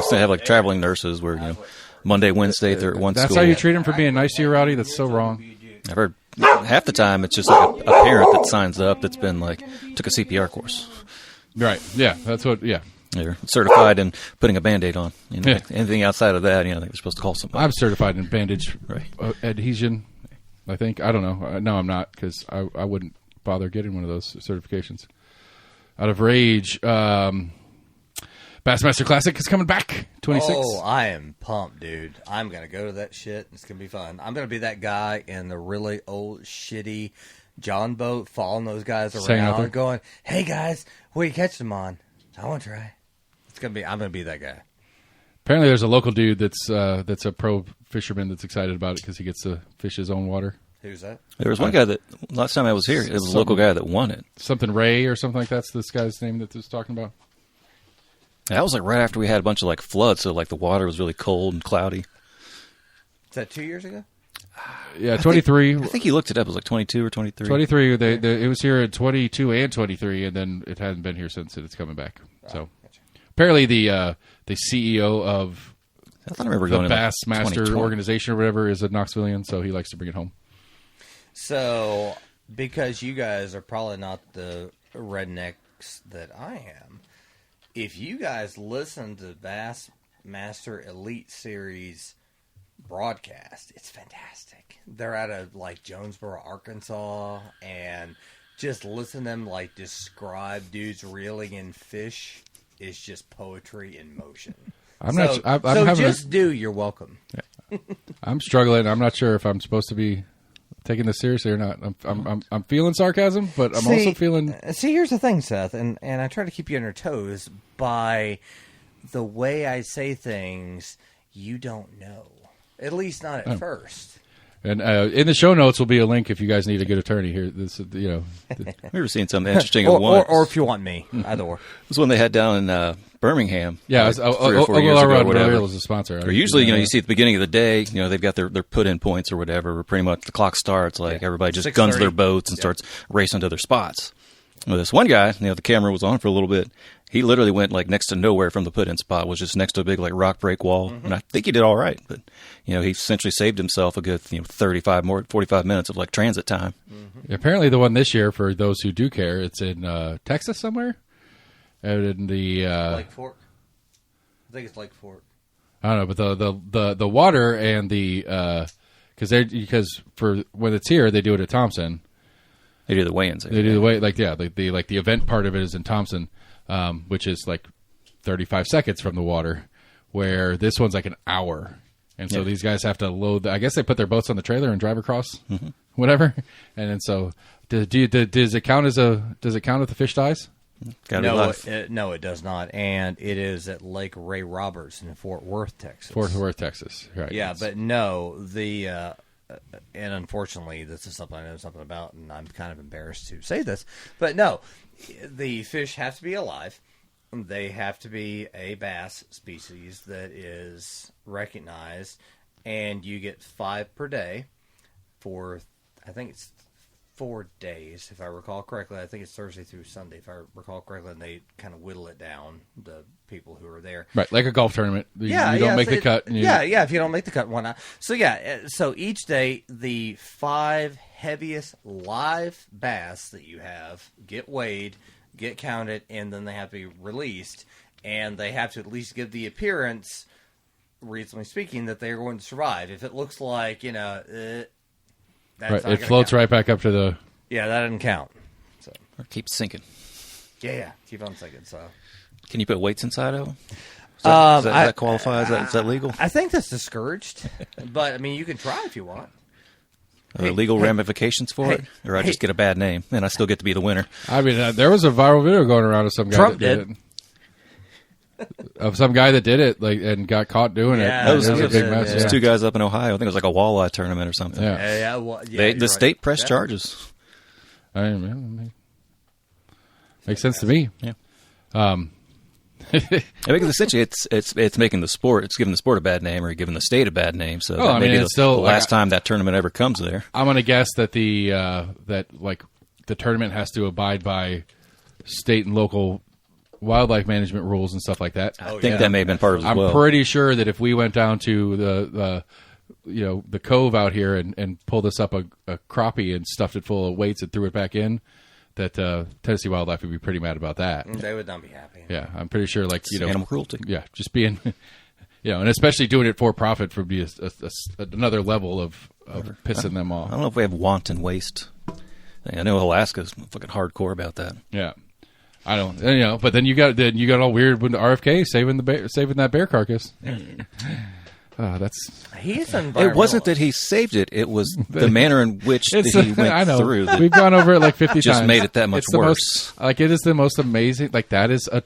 to have like traveling nurses where Monday, Wednesday they're at one That's school. how you treat them for being nice to you, Rowdy? That's so wrong. I've heard half the time it's just like a parent that signs up that's been like took a CPR course. Right. Yeah. That's what. Yeah. They're certified in putting a Band-Aid on. Yeah. Anything outside of that, they're supposed to call somebody. I'm certified in bandage Right. adhesion. I think. I don't know. No, I'm not because I wouldn't bother getting one of those certifications. Out of rage. Bassmaster Classic is coming back. 26. Oh, I am pumped, dude. I'm going to go to that shit. It's going to be fun. I'm going to be that guy in the really old, shitty John boat following those guys Staying out there. around going, hey, guys, what are you catching them on? I want to try. I'm going to be that guy. Apparently, there's a local dude that's a pro fisherman that's excited about it because he gets to fish his own water. Who's that? There was one guy that last time I was here, it was a local guy that won it. Something Ray or something like that's this guy's name that was talking about. That was like right after we had a bunch of like floods, so like the water was really cold and cloudy. Is that 2 years ago? Yeah, 23. I think he looked it up. It was like 22 or 23. 23. It was here at 22 and 23, and then it hasn't been here since. And it's coming back. So Gotcha. apparently the CEO of I thought I remember the going Bassmaster 2020. organization or whatever is a Knoxvillian, so he likes to bring it home. So, because you guys are probably not the rednecks that I am, if you guys listen to Bassmaster Elite Series broadcast, it's fantastic. They're out of like Jonesboro, Arkansas, and just listen to them like describe dudes reeling in fish is just poetry in motion. You're welcome. I'm struggling. I'm not sure if I'm supposed to be taking this seriously or not. I'm feeling sarcasm, but I'm also feeling. See, here's the thing, Seth, and I try to keep you on your toes by the way I say things. You don't know, at least not at first. And in the show notes will be a link if you guys need a good attorney here. We were seeing something interesting at once. Or if you want me, either or. It was when they had down in Birmingham. Yeah, 3 or 4 years ago, or whatever. Was a sponsor. Or usually, you see at the beginning of the day, they've got their put-in points or whatever. Where pretty much the clock starts, everybody just guns their boats and starts racing to their spots. Well, this one guy, the camera was on for a little bit. He literally went next to nowhere from the put-in spot. Was just next to a big rock break wall, and I think he did all right. But he essentially saved himself a good 45 minutes of transit time. Mm-hmm. Apparently, the one this year, for those who do care, it's in Texas somewhere, out in the Lake Fork. I think it's Lake Fork. I don't know, but the water and the because for when it's here, they do it at Thompson. They do the weigh-ins. They do the weigh the event part of it is in Thompson, which is 35 seconds from the water, where this one's an hour, and so these guys have to load. I guess they put their boats on the trailer and drive across, whatever, and then so does it count if the fish dies? No, it does not, and it is at Lake Ray Roberts in Fort Worth, Texas. Right? Yeah, but no, and unfortunately, this is something I know something about, and I'm kind of embarrassed to say this, but no, the fish have to be alive. They have to be a bass species that is recognized, and you get 5 per day for, I think it's 4 days, if I recall correctly. I think it's Thursday through Sunday, if I recall correctly, and they kind of whittle it down, the people who are there. Right, like a golf tournament. You don't make the cut. If you don't make the cut, why not? So each day, the 5 heaviest live bass that you have get weighed, get counted, and then they have to be released, and they have to at least give the appearance, reasonably speaking, that they're going to survive. If it looks like, it floats right back up to the... Yeah, that doesn't count. So. Or keep sinking. Yeah, keep on sinking. So, can you put weights inside of them? Does that qualify? Is that legal? I think that's discouraged, but you can try if you want. Are there legal ramifications for it? Or I just get a bad name and I still get to be the winner? There was a viral video going around of some guy Trump that did it. Of some guy that did it, and got caught doing it. That was a big mess. Yeah. There's 2 guys up in Ohio. I think it was a walleye tournament or something. The state pressed charges. Makes sense to me. Yeah. Because essentially, it's making the sport. It's giving the sport a bad name, or giving the state a bad name. So maybe it's still the last time that tournament ever comes there. I'm going to guess that the tournament has to abide by state and local wildlife management rules and stuff like that. I think that may have been part of it as well. I'm pretty sure that if we went down to the cove out here and pulled us up a crappie and stuffed it full of weights and threw it back in, that Tennessee Wildlife would be pretty mad about that. They would not be happy. Yeah, I'm pretty sure, animal cruelty. Yeah, just being, and especially doing it for profit would be another level of pissing them off. I don't know if we have wanton waste. I know Alaska's fucking hardcore about that. Yeah. I don't, but then you got all weird with the RFK saving that bear carcass. He's It wasn't that he saved it; it was the manner in which he went through. We've gone over it 50 times. Just made it that much worse. It is the most amazing. That is a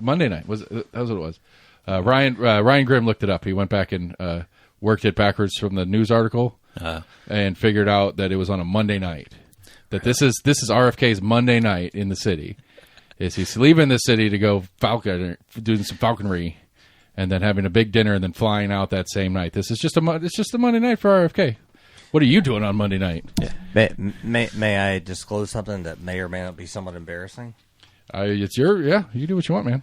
Monday night. That was what it was. Ryan Grimm looked it up. He went back and worked it backwards from the news article and figured out that it was on a Monday night. That this is RFK's Monday night in the city. He's leaving the city to go doing some falconry, and then having a big dinner, and then flying out that same night. It's just a Monday night for RFK. What are you doing on Monday night? Yeah. May I disclose something that may or may not be somewhat embarrassing? You do what you want, man.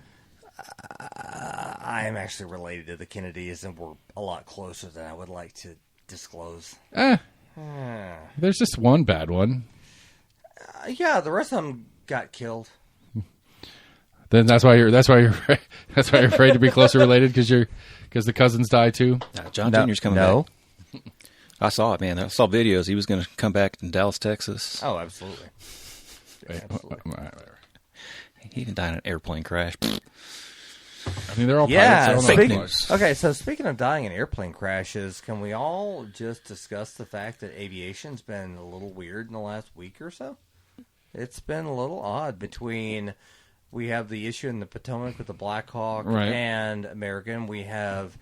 I am actually related to the Kennedys, and we're a lot closer than I would like to disclose. There's just one bad one. The rest of them got killed. Then that's why you're afraid to be closer related because the cousins die too. John Jr.'s coming back. I saw it, man. I saw videos. He was going to come back in Dallas, Texas. Oh, absolutely. He didn't die in an airplane crash. I mean, they're all yeah. pilots. Okay, so speaking of dying in airplane crashes, can we all just discuss the fact that aviation's been a little weird in the last week or so? It's been a little odd between... We have the issue in the Potomac with the Black Hawk and American. We have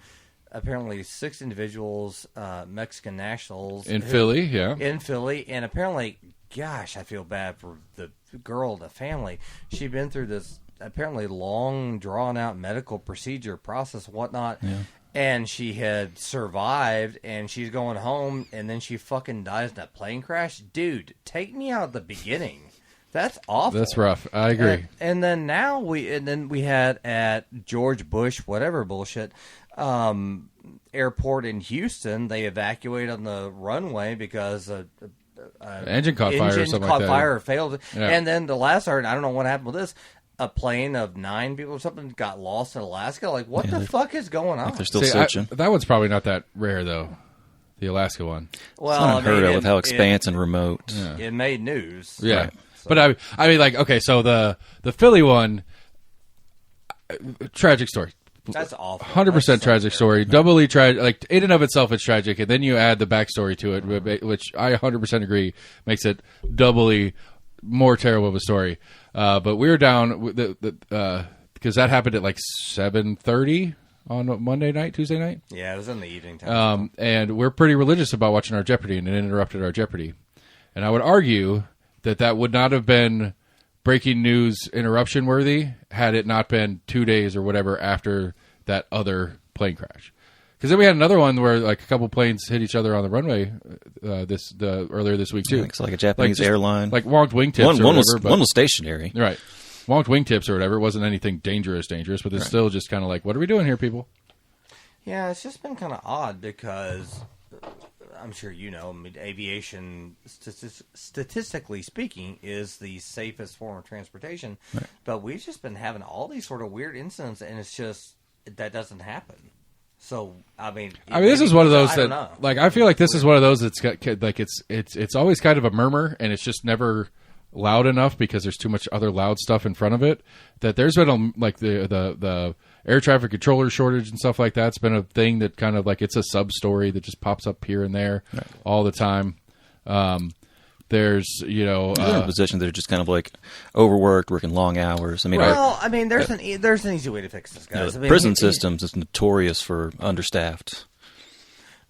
apparently 6 individuals, Mexican nationals. In Philly, yeah. In Philly. And apparently, gosh, I feel bad for the girl, the family. She'd been through this apparently long, drawn-out medical procedure process and whatnot. Yeah. And she had survived, and she's going home, and then she fucking dies in that plane crash. Dude, take me out at the beginning. That's awful. That's rough. I agree. And then we had at George Bush, whatever bullshit, airport in Houston, they evacuated on the runway because engine caught fire or something like that. Fire failed. Yeah. And then the last part, I don't know what happened with this. A plane of 9 people or something got lost in Alaska. Like, what the fuck is going on? Like they're still searching. That one's probably not that rare, though. The Alaska one. Well, it's unheard of with how expansive and remote. Yeah. It made news. Yeah. Right. But I mean, like, okay, so the Philly one, tragic story. That's awful. 100% tragic story. Doubly tragic. Like, in and of itself, it's tragic. And then you add the backstory to it, which I 100% agree makes it doubly more terrible of a story. But we were down because that happened at like 7:30 on Monday night, Tuesday night. Yeah, it was in the evening time. And we're pretty religious about watching our Jeopardy, and it interrupted our Jeopardy. And I would argue that would not have been breaking news interruption worthy had it not been 2 days or whatever after that other plane crash. Because then we had another one where like a couple planes hit each other on the runway earlier this week too. Yeah, it's like a Japanese airline, like wonked wingtips. One was stationary, right? Wonked wingtips or whatever. It wasn't anything dangerous, but it's still just kind of like, what are we doing here, people? Yeah, it's just been kind of odd because I'm sure you know, I mean, aviation, statistically speaking, is the safest form of transportation. Right. But we've just been having all these sort of weird incidents, and it's just that doesn't happen. So I mean, this is one of those that, like, I feel like this is one of those that's got, like, it's always kind of a murmur, and it's just never loud enough because there's too much other loud stuff in front of it. That there's been like the air traffic controller shortage and stuff like that's been a thing that kind of like it's a sub story that just pops up here and there all the time. There's positions that are just kind of like overworked, working long hours. I mean, there's an easy way to fix this, guys. Prison systems is notorious for understaffed.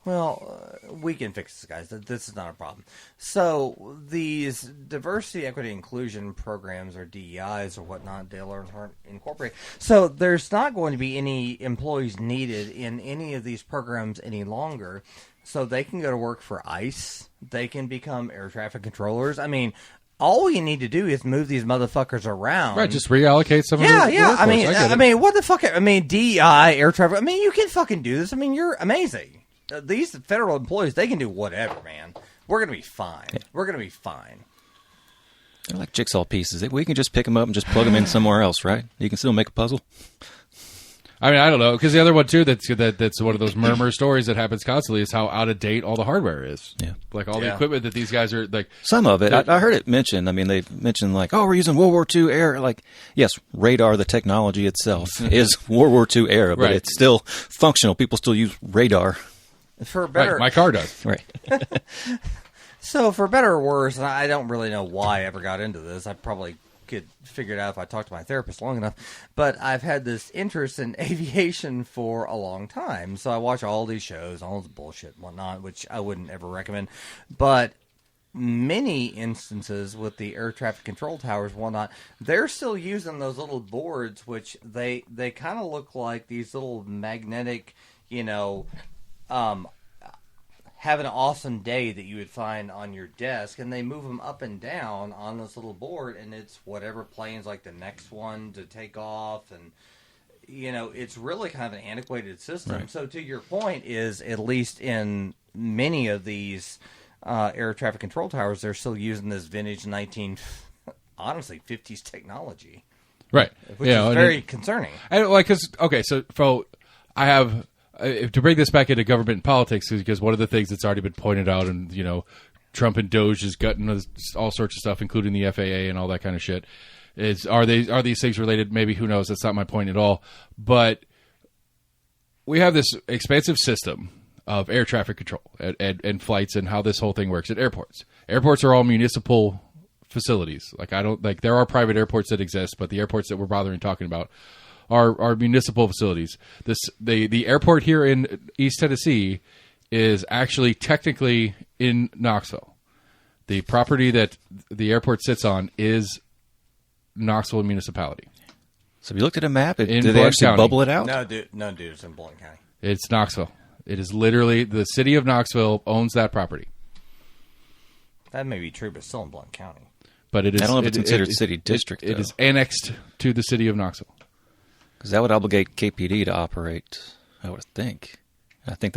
Well, we can fix this, guys. This is not a problem. So these diversity, equity, inclusion programs, or DEIs, or whatnot, Dale Earnhardt Incorporated. So there's not going to be any employees needed in any of these programs any longer. So they can go to work for ICE. They can become air traffic controllers. I mean, all you need to do is move these motherfuckers around. Right, just reallocate some of the workforce. I mean, what the fuck? I mean, DEI, air traffic. I mean, you can fucking do this. I mean, you're amazing. These federal employees, they can do whatever, man. We're going to be fine. Yeah. We're going to be fine. They're like jigsaw pieces. We can just pick them up and just plug them in somewhere else, right? You can still make a puzzle. I mean, I don't know, because the other one too that's one of those murmur stories that happens constantly is how out of date all the hardware is. Yeah, like all the equipment that these guys are like. Some of it, I heard it mentioned. I mean, they've mentioned like, oh, we're using World War II era. Like, yes, radar, the technology itself is World War II era, but it's still functional. People still use radar. For better, my car does. Right. So, for better or worse, and I don't really know why I ever got into this. I probably could figure it out if I talked to my therapist long enough. But I've had this interest in aviation for a long time. So I watch all these shows, all this bullshit and whatnot, which I wouldn't ever recommend. But many instances with the air traffic control towers and whatnot, they're still using those little boards, which they kind of look like these little magnetic, have an awesome day that you would find on your desk, and they move them up and down on this little board, and it's whatever plane's like the next one to take off, and it's really kind of an antiquated system. Right. So to your point is, at least in many of these air traffic control towers, they're still using this vintage honestly 50s technology, right? which is very concerning. And like, I have to bring this back into government and politics because one of the things that's already been pointed out, and Trump and Doge is gutting all sorts of stuff, including the FAA and all that kind of shit. Are these things related? Maybe, who knows? That's not my point at all. But we have this expansive system of air traffic control and flights and how this whole thing works at airports. Airports are all municipal facilities. There are private airports that exist, but the airports that we're bothering talking about are municipal facilities. The airport here in East Tennessee is actually technically in Knoxville. The property that the airport sits on is Knoxville municipality. So if you looked at a map, did they Blount actually County. bubble it out? No, dude, it's in Blount County. It's Knoxville. It is literally the city of Knoxville owns that property. That may be true, but it's still in Blount County. But it is. I don't know if it's considered city district. It is annexed to the city of Knoxville. Because that would obligate KPD to operate, I would think. I think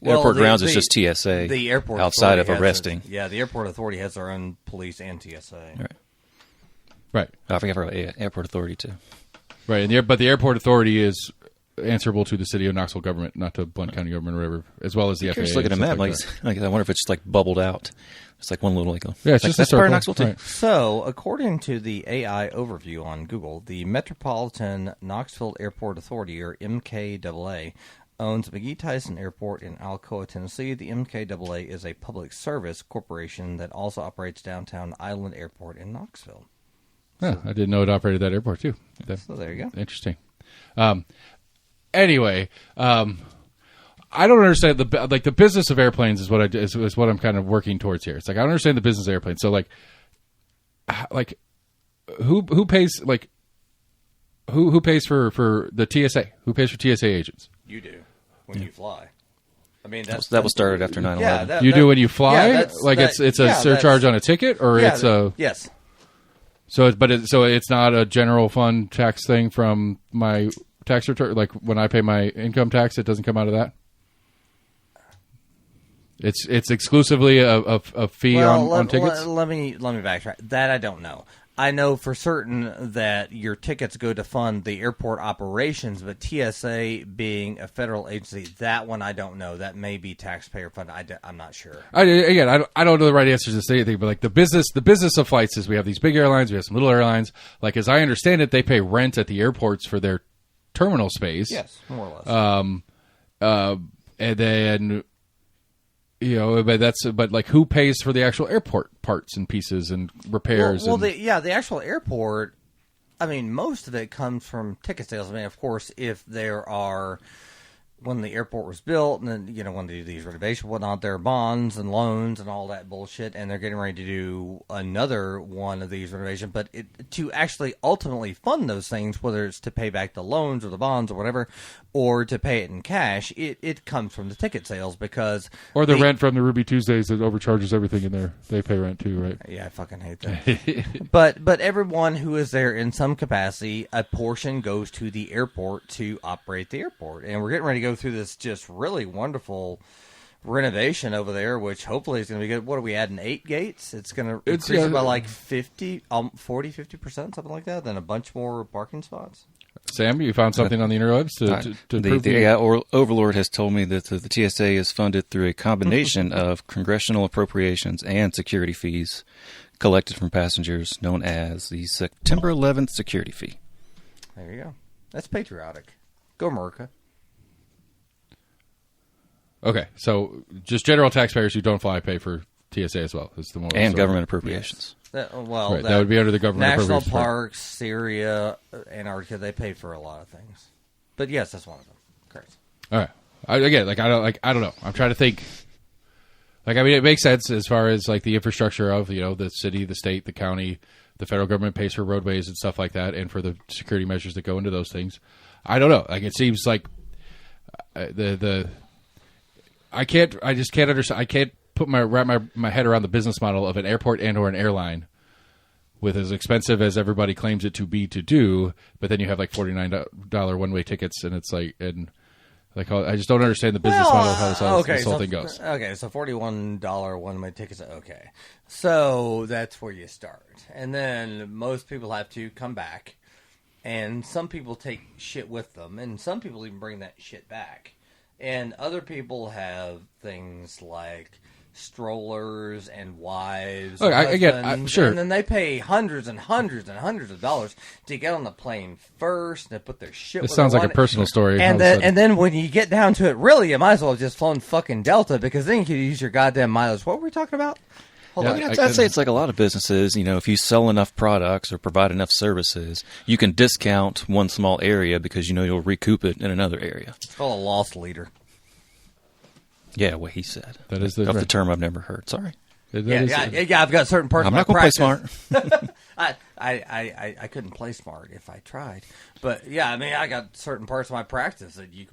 Well, airport grounds is just TSA. The airport outside of authority arresting. The airport authority has their own police and TSA. Right. I forget about airport authority too. Right, but the airport authority is answerable to the city of Knoxville government, not to Blount County government or whatever, as well as the FAA. Just look at a map, I wonder if it's just bubbled out. It's like one little yeah, it's just that's part of Knoxville too. Right. So, according to the AI overview on Google, the Metropolitan Knoxville Airport Authority, or MKAA, owns McGee Tyson Airport in Alcoa, Tennessee. The MKAA is a public service corporation that also operates Downtown Island Airport in Knoxville. Yeah, I didn't know it operated that airport too. So there you go. Interesting. Anyway, I don't understand the business of airplanes is what I'm kind of working towards here. It's like I don't understand the business of airplanes. So like who pays who pays for the TSA? Who pays for TSA agents? You do when you fly. I mean, that was started after 9/11. Yeah, you do when you fly. Yeah, it's a surcharge on a ticket, or it's a yes. So it's not a general fund tax thing from my tax return. Like when I pay my income tax, it doesn't come out of that. It's exclusively a fee on tickets. Let me backtrack. That I don't know. I know for certain that your tickets go to fund the airport operations, but TSA being a federal agency, that one I don't know. That may be taxpayer funded. I'm not sure. I don't know the right answers to say anything, but like the business of flights is we have these big airlines, we have some little airlines. Like as I understand it, they pay rent at the airports for their terminal space. Yes, more or less. And then but like who pays for the actual airport parts and pieces and repairs? The actual airport. I mean, most of it comes from ticket sales. I mean, of course, if there are when the airport was built, and then when they do these renovations, and whatnot, there are bonds and loans and all that bullshit, and they're getting ready to do another one of these renovations. But to actually ultimately fund those things, whether it's to pay back the loans or the bonds or whatever, or to pay it in cash, it comes from the ticket sales because the rent from the Ruby Tuesdays that overcharges everything in there. They pay rent too, right? Yeah, I fucking hate that. but everyone who is there in some capacity, a portion goes to the airport to operate the airport, and we're getting ready to go through this just really wonderful renovation over there, which hopefully is going to be good. What are we adding? 8 gates? It's going to increase it by like 50%, something like that. Then a bunch more parking spots. Sam, you found something on the interwebs to prove the AI overlord has told me that the TSA is funded through a combination of congressional appropriations and security fees collected from passengers, known as the September 11th security fee. There you go. That's patriotic. Go America. Okay, so just general taxpayers who don't fly pay for TSA as well. Is the moral and story. Government appropriations. Yes. That would be under the government national appropriations. parks, Syria, Antarctica. They pay for a lot of things, but yes, that's one of them. Correct. All right. I don't know. I'm trying to think. Like, I mean, it makes sense as far as like the infrastructure of the city, the state, the county, the federal government pays for roadways and stuff like that, and for the security measures that go into those things. I don't know. Like, it seems like I just can't understand. I can't wrap my head around the business model of an airport and or an airline with as expensive as everybody claims it to be to do, but then you have like $49 one-way tickets, and it's like, and Like, I just don't understand the business model of how this whole thing goes. Okay, so $41 one-way tickets. Okay, so that's where you start, and then most people have to come back, and some people take shit with them, and some people even bring that shit back, and other people have things like strollers and wives. Look, I'm sure. And then they pay hundreds and hundreds and hundreds of dollars to get on the plane first and put their shit. This sounds like a personal story. And then when you get down to it, really, you might as well have just flown fucking Delta, because then you could use your goddamn mileage. What were we talking about? Hold on. I'd say it's like a lot of businesses. If you sell enough products or provide enough services, you can discount one small area because you'll recoup it in another area. It's called a loss leader. Yeah, what he said. That is the term I've never heard. Sorry. Yeah. I've got certain parts. I'm not going to play smart. I couldn't play smart if I tried, but yeah, I mean, I got certain parts of my practice that you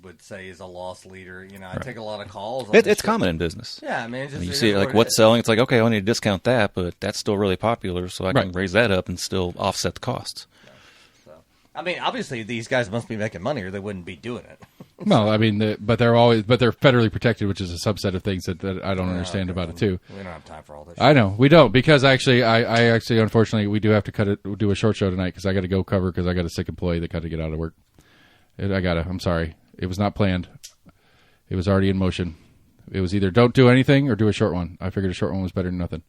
would say is a loss leader. I take a lot of calls. It's common in business. Yeah, I mean, you see like what's selling. It's like, okay, I need to discount that, but that's still really popular, so I can raise that up and still offset the costs. I mean, obviously, these guys must be making money, or they wouldn't be doing it. No, I mean, but they're federally protected, which is a subset of things that I don't understand about it too. We don't have time for all this. I know we don't, because actually, I actually, unfortunately, we do have to do a short show tonight because I got to go cover, because I got a sick employee that got to get out of work. I'm sorry, it was not planned. It was already in motion. It was either don't do anything or do a short one. I figured a short one was better than nothing.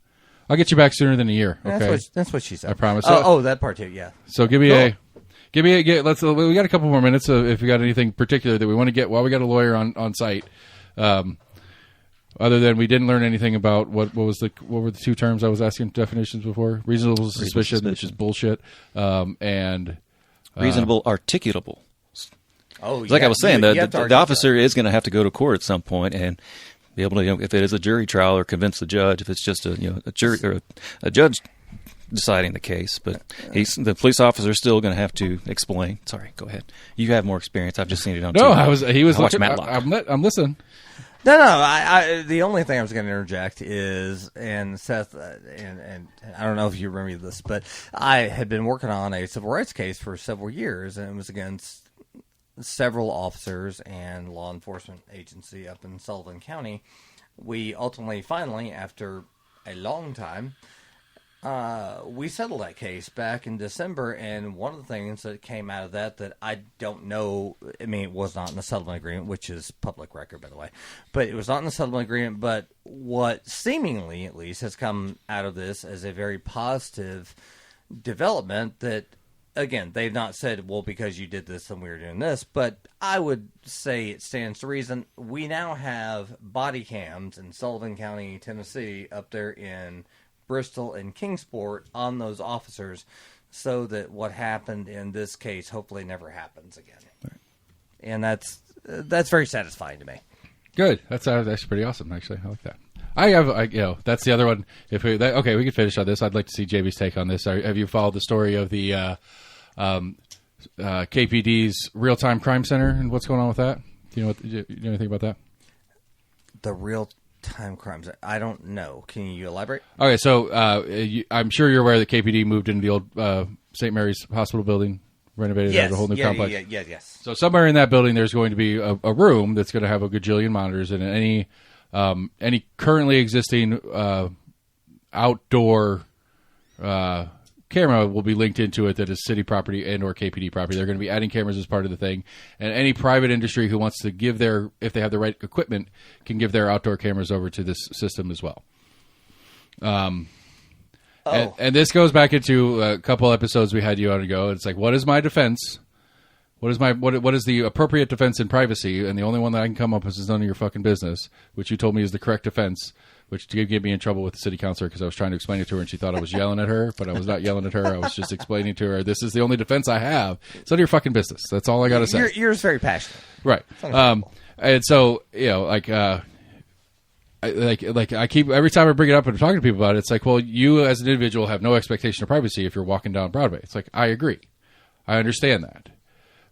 I'll get you back sooner than a year. Okay, that's what she said. I promise. That part too. Yeah. So give me a. We got a couple more minutes if you got anything particular that we want to get while we got a lawyer on site. Other than we didn't learn anything about what were the two terms I was asking definitions before? Reasonable suspicion, which is bullshit, and reasonable articulable. Oh, like I was saying, the officer is going to have to go to court at some point and be able to, if it is a jury trial, or convince the judge. If it's just a jury or a judge deciding the case, but the police officer is still going to have to explain. Sorry, go ahead. You have more experience. I've just seen it on TV. He was looking. I'm listening. No. The only thing I was going to interject is, and Seth, and I don't know if you remember this, but I had been working on a civil rights case for several years, and it was against several officers and law enforcement agency up in Sullivan County. We ultimately, finally, after a long time, we settled that case back in December, and one of the things that came out of that I don't know, I mean, it was not in the settlement agreement, which is public record, by the way, but it was not in the settlement agreement, but what seemingly, at least, has come out of this as a very positive development that, again, they've not said, well, because you did this, then we were doing this, but I would say it stands to reason. We now have body cams in Sullivan County, Tennessee, up there in Bristol and Kingsport on those officers, so that what happened in this case hopefully never happens again. Right. And that's very satisfying to me. Good. That's pretty awesome, actually. I like that. That's the other one. We can finish on this. I'd like to see JB's take on this. Have you followed the story of the KPD's real-time crime center and what's going on with that? Do you know anything about that? The real-time crimes. I don't know. Can you elaborate? Okay, so I'm sure you're aware that KPD moved into the old St. Mary's Hospital building, renovated as a whole new complex. Yes. So somewhere in that building, there's going to be a room that's going to have a gajillion monitors, and any currently existing outdoor camera will be linked into it that is city property and or KPD property. They're going to be adding cameras as part of the thing. And any private industry who wants to give if they have the right equipment, can give their outdoor cameras over to this system as well. And this goes back into a couple episodes we had you on ago. It's like, what is my defense? What is the appropriate defense in privacy? And the only one that I can come up with is none of your fucking business, which you told me is the correct defense, which did get me in trouble with the city councilor because I was trying to explain it to her and she thought I was yelling at her, but I was not yelling at her. I was just explaining to her, this is the only defense I have. It's none of your fucking business. That's all I got to say. Yours very passionate. Right. And so, I keep, every time I bring it up and I'm talking to people about it, it's like, well, you as an individual have no expectation of privacy if you're walking down Broadway. It's like, I agree. I understand that.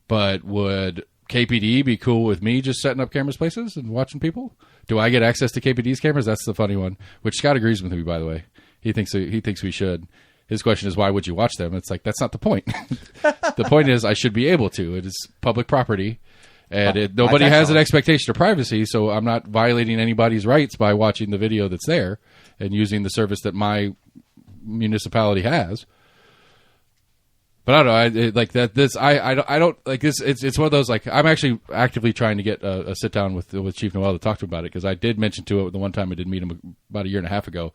But would KPD be cool with me just setting up cameras places and watching people? Do I get access to KPD's cameras? That's the funny one, which Scott agrees with me, by the way. He thinks we should. His question is, why would you watch them? It's like, that's not the point. The point is, I should be able to. It is public property, And nobody has an expectation of privacy, so I'm not violating anybody's rights by watching the video that's there and using the service that my municipality has. But I don't know. I don't like this. It's one of those, like, I'm actually actively trying to get a sit down with Chief Noel to talk to him about it, because I did mention to it the one time I did meet him about a year and a half ago,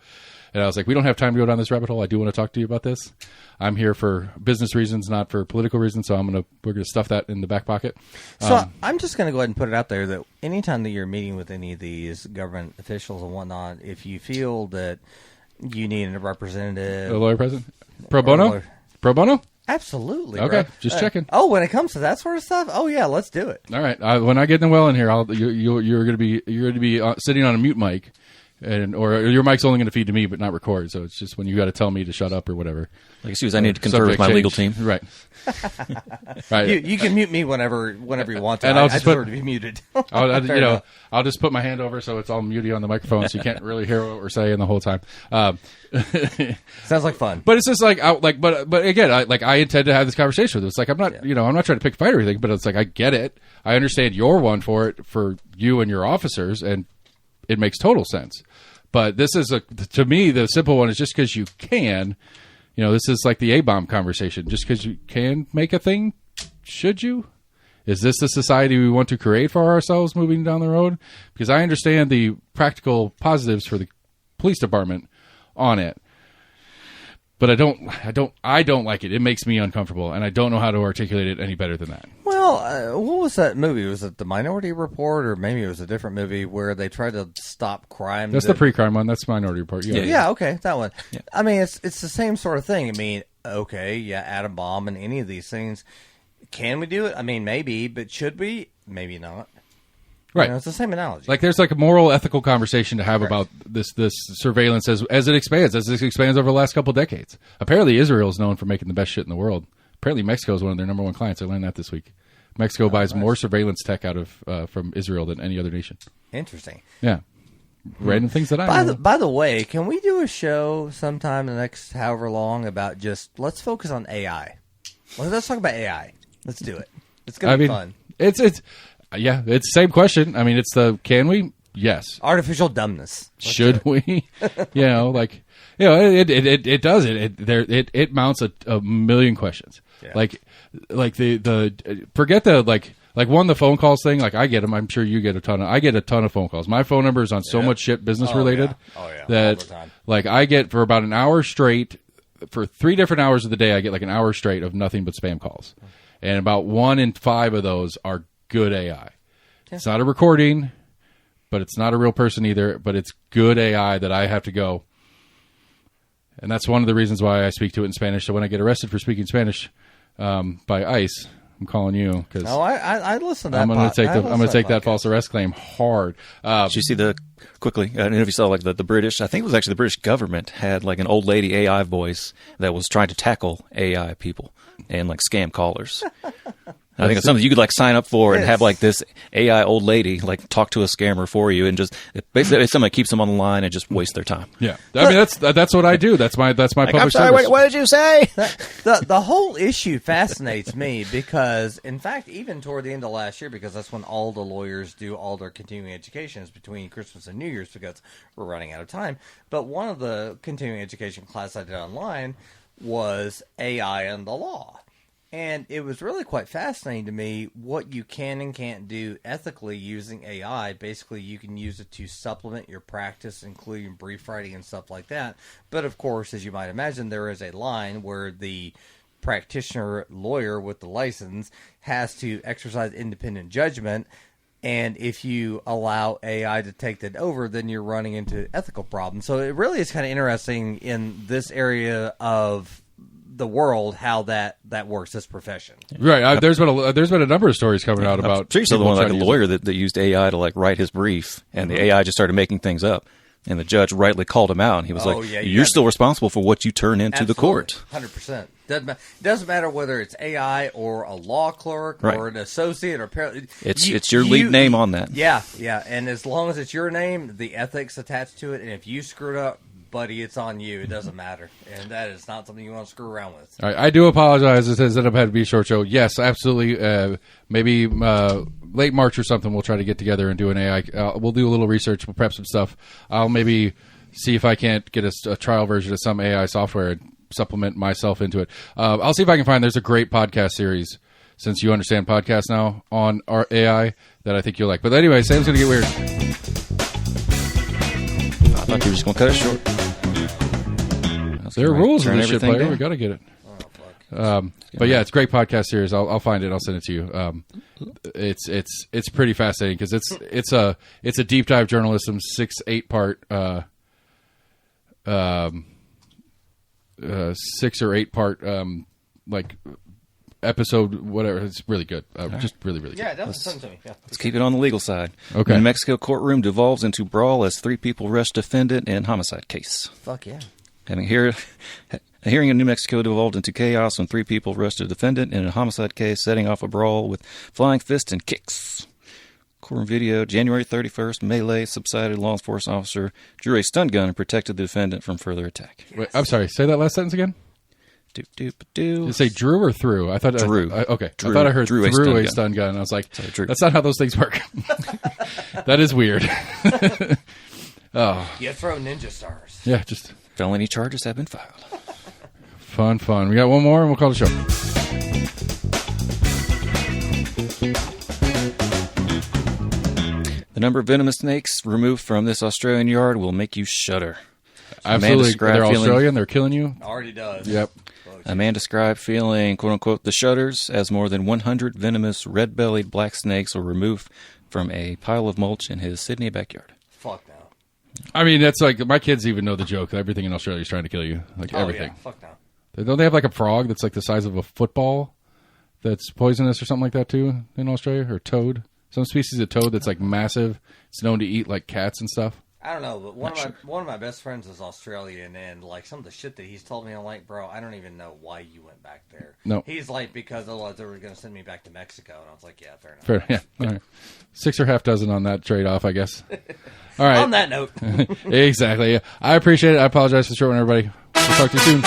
and I was like, we don't have time to go down this rabbit hole. I do want to talk to you about this. I'm here for business reasons, not for political reasons. So we're gonna stuff that in the back pocket. So I'm just gonna go ahead and put it out there that anytime that you're meeting with any of these government officials and whatnot, if you feel that you need a representative, a lawyer present, pro bono, pro bono. Absolutely. Okay, bro. just checking. Oh, when it comes to that sort of stuff, oh yeah, let's do it. All right. When I get Noel in here, you're going to be sitting on a mute mic, or your mic's only going to feed to me but not record. So it's just when you got to tell me to shut up or whatever. Like, excuse, I need to confer with my legal team. Right. Right. You can mute me whenever you want to. And I deserve to be muted. I'll just put my hand over so it's all muted on the microphone, so you can't really hear what we're saying the whole time. Sounds like fun. But it's just but again, I intend to have this conversation with you. It's like, I'm not trying to pick a fight or anything, but it's like, I get it. I understand you're one for it, for you and your officers, and it makes total sense. But this is to me, the simple one is just because you can. This is like the A-bomb conversation. Just because you can make a thing, should you? Is this the society we want to create for ourselves moving down the road? Because I understand the practical positives for the police department on it, but I don't like it. It makes me uncomfortable, and I don't know how to articulate it any better than that. Well, what was that movie? Was it The Minority Report, or maybe it was a different movie where they tried to stop crime? That's the pre-crime one. That's Minority Report. Yeah, okay, that one. Yeah. I mean, it's the same sort of thing. I mean, okay, yeah, atom bomb and any of these things. Can we do it? I mean, maybe, but should we? Maybe not. Right. It's the same analogy. Like, there's like a moral, ethical conversation to have about this surveillance as it expands over the last couple of decades. Apparently, Israel is known for making the best shit in the world. Apparently, Mexico is one of their number one clients. I learned that this week. Mexico buys more surveillance tech out of from Israel than any other nation. Interesting. Yeah. Random things that I know. By the way, can we do a show sometime in the next however long about let's focus on AI? Let's talk about AI. Let's do it. It's going to be fun. It's the same question. I mean, can we? Yes. Artificial dumbness. Should we? It does it. It mounts a million questions. Yeah. Like forget the phone calls thing. Like, I get them. I'm sure you get I get a ton of phone calls. My phone number is on so much shit business related that, like, I get for about an hour straight, for 3 different hours of the day, I get like an hour straight of nothing but spam calls. And about 1 in 5 of those are good AI. Yeah. It's not a recording, but it's not a real person either, but it's good AI that I have to go. And that's one of the reasons why I speak to it in Spanish. So when I get arrested for speaking Spanish by ICE, I'm calling you, because I listen to that. I'm going to take that false arrest claim hard. Did you see quickly? I don't know if you saw like the British. I think it was actually the British government had like an old lady AI voice that was trying to tackle AI people and like scam callers. I think it's something you could like sign up for and have like this AI old lady like talk to a scammer for you, and just basically it's something that keeps them on the line and just waste their time. Yeah, I mean that's what I do. That's my like, public I'm sorry, service. what did you say? The whole issue fascinates me because, in fact, even toward the end of last year, because that's when all the lawyers do all their continuing educations between Christmas and New Year's, because we're running out of time. But one of the continuing education classes I did online was AI and the law. And it was really quite fascinating to me what you can and can't do ethically using AI. Basically, you can use it to supplement your practice, including brief writing and stuff like that. But, of course, as you might imagine, there is a line where the practitioner lawyer with the license has to exercise independent judgment. And if you allow AI to take that over, then you're running into ethical problems. So it really is kind of interesting in this area of the world how that works, this profession. Right. There's been a number of stories coming out about. I'm sure the one like a lawyer that used AI to like write his brief, and the AI just started making things up, and the judge rightly called him out. And he was "You're still responsible for what you turn into the court." 100%. Doesn't matter whether it's AI or a law clerk or an associate or paralegal. It's your lead name on that. Yeah. And as long as it's your name, the ethics attached to it, and if you screwed up, buddy, it's on you. It doesn't matter. And that is not something you want to screw around with. All right, I do apologize. It says that I've had to be a short show. Yes, absolutely. Maybe late March or something, we'll try to get together and do an AI. We'll do a little research. We'll prep some stuff. I'll maybe see if I can't get a trial version of some AI software and supplement myself into it. I'll see if I can find. There's a great podcast series, since you understand podcasts now, on our AI that I think you'll like. But anyway, Sam's going to get weird. I thought you were just going to cut it short. There are rules in this shit, player. Down. We got to get it. But yeah, it's a great podcast series. I'll find it. I'll send it to you. It's pretty fascinating because it's a deep dive journalism 6-8 part 6 or 8 part like episode, whatever. It's really good. Just really good. Yeah, definitely send it to me. Yeah. Let's keep it on the legal side. Okay. New Mexico courtroom devolves into brawl as 3 people rush defendant in homicide case. Fuck yeah. A hearing in New Mexico devolved into chaos when 3 people rushed a defendant in a homicide case, setting off a brawl with flying fists and kicks. Courtroom video, January 31st, melee subsided. Law enforcement officer drew a stun gun and protected the defendant from further attack. Wait, I'm sorry. Say that last sentence again. Did you say drew or through? I thought drew. Okay. Drew, I thought I heard drew a stun gun. I was like, that's not how those things work. That is weird. Oh. You throw ninja stars. Yeah, just felony charges have been filed. Fun. We got one more and we'll call the show. The number of venomous snakes removed from this Australian yard will make you shudder. Absolutely. They're Australian. They're killing you. Already does. Yep. A man described feeling, quote unquote, the shudders as more than 100 venomous red-bellied black snakes were removed from a pile of mulch in his Sydney backyard. Fuck no. I mean, that's like, my kids even know the joke. Everything in Australia is trying to kill you. Like everything. Yeah. Fuck no. Don't they have like a frog that's like the size of a football that's poisonous or something like that too in Australia? Or toad? Some species of toad that's like massive. It's known to eat like cats and stuff. I don't know, but one of my best friends is Australian, and like some of the shit that he's told me, I'm like, bro, I don't even know why you went back there. No. He's like, because otherwise they were going to send me back to Mexico, and I was like, yeah, fair enough. Fair, yeah. All right. 6 or half dozen on that trade-off, I guess. All right. On that note. Exactly. Yeah. I appreciate it. I apologize for the short one, everybody. We'll talk to you soon.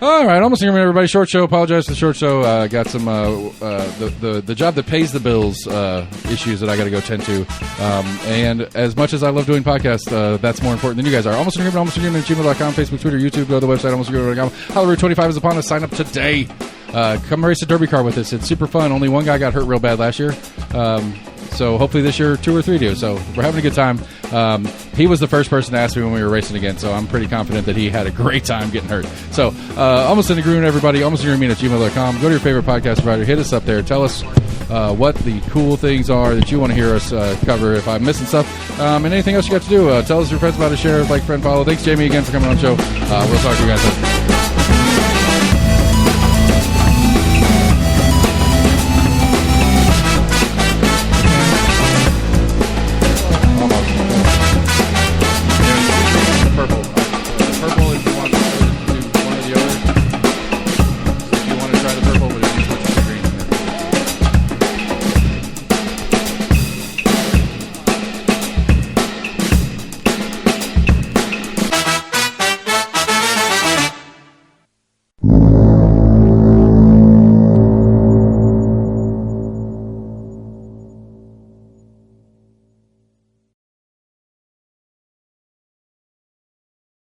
All right, almost here, everybody. Short show. Apologize for the short show. Got some the job that pays the bills issues that I got to go tend to. And as much as I love doing podcasts, that's more important than you guys are. Almost here, gmail.com, Facebook, Twitter, YouTube. Go to the website, almostagreement.com. Halloween 25 is upon us. Sign up today. Come race a derby car with us. It's super fun. Only one guy got hurt real bad last year. So hopefully this year 2 or 3 do. So we're having a good time. He was the first person to ask me when we were racing again, so I'm pretty confident that he had a great time getting hurt. So almost in agreement, everybody. almostagreement@gmail.com. Go to your favorite podcast provider. Hit us up there. Tell us what the cool things are that you want to hear us cover. If I'm missing stuff, and anything else you got to do, tell us your friends about it. Share, like, friend, follow. Thanks, Jamie, again for coming on the show. We'll talk to you guys later.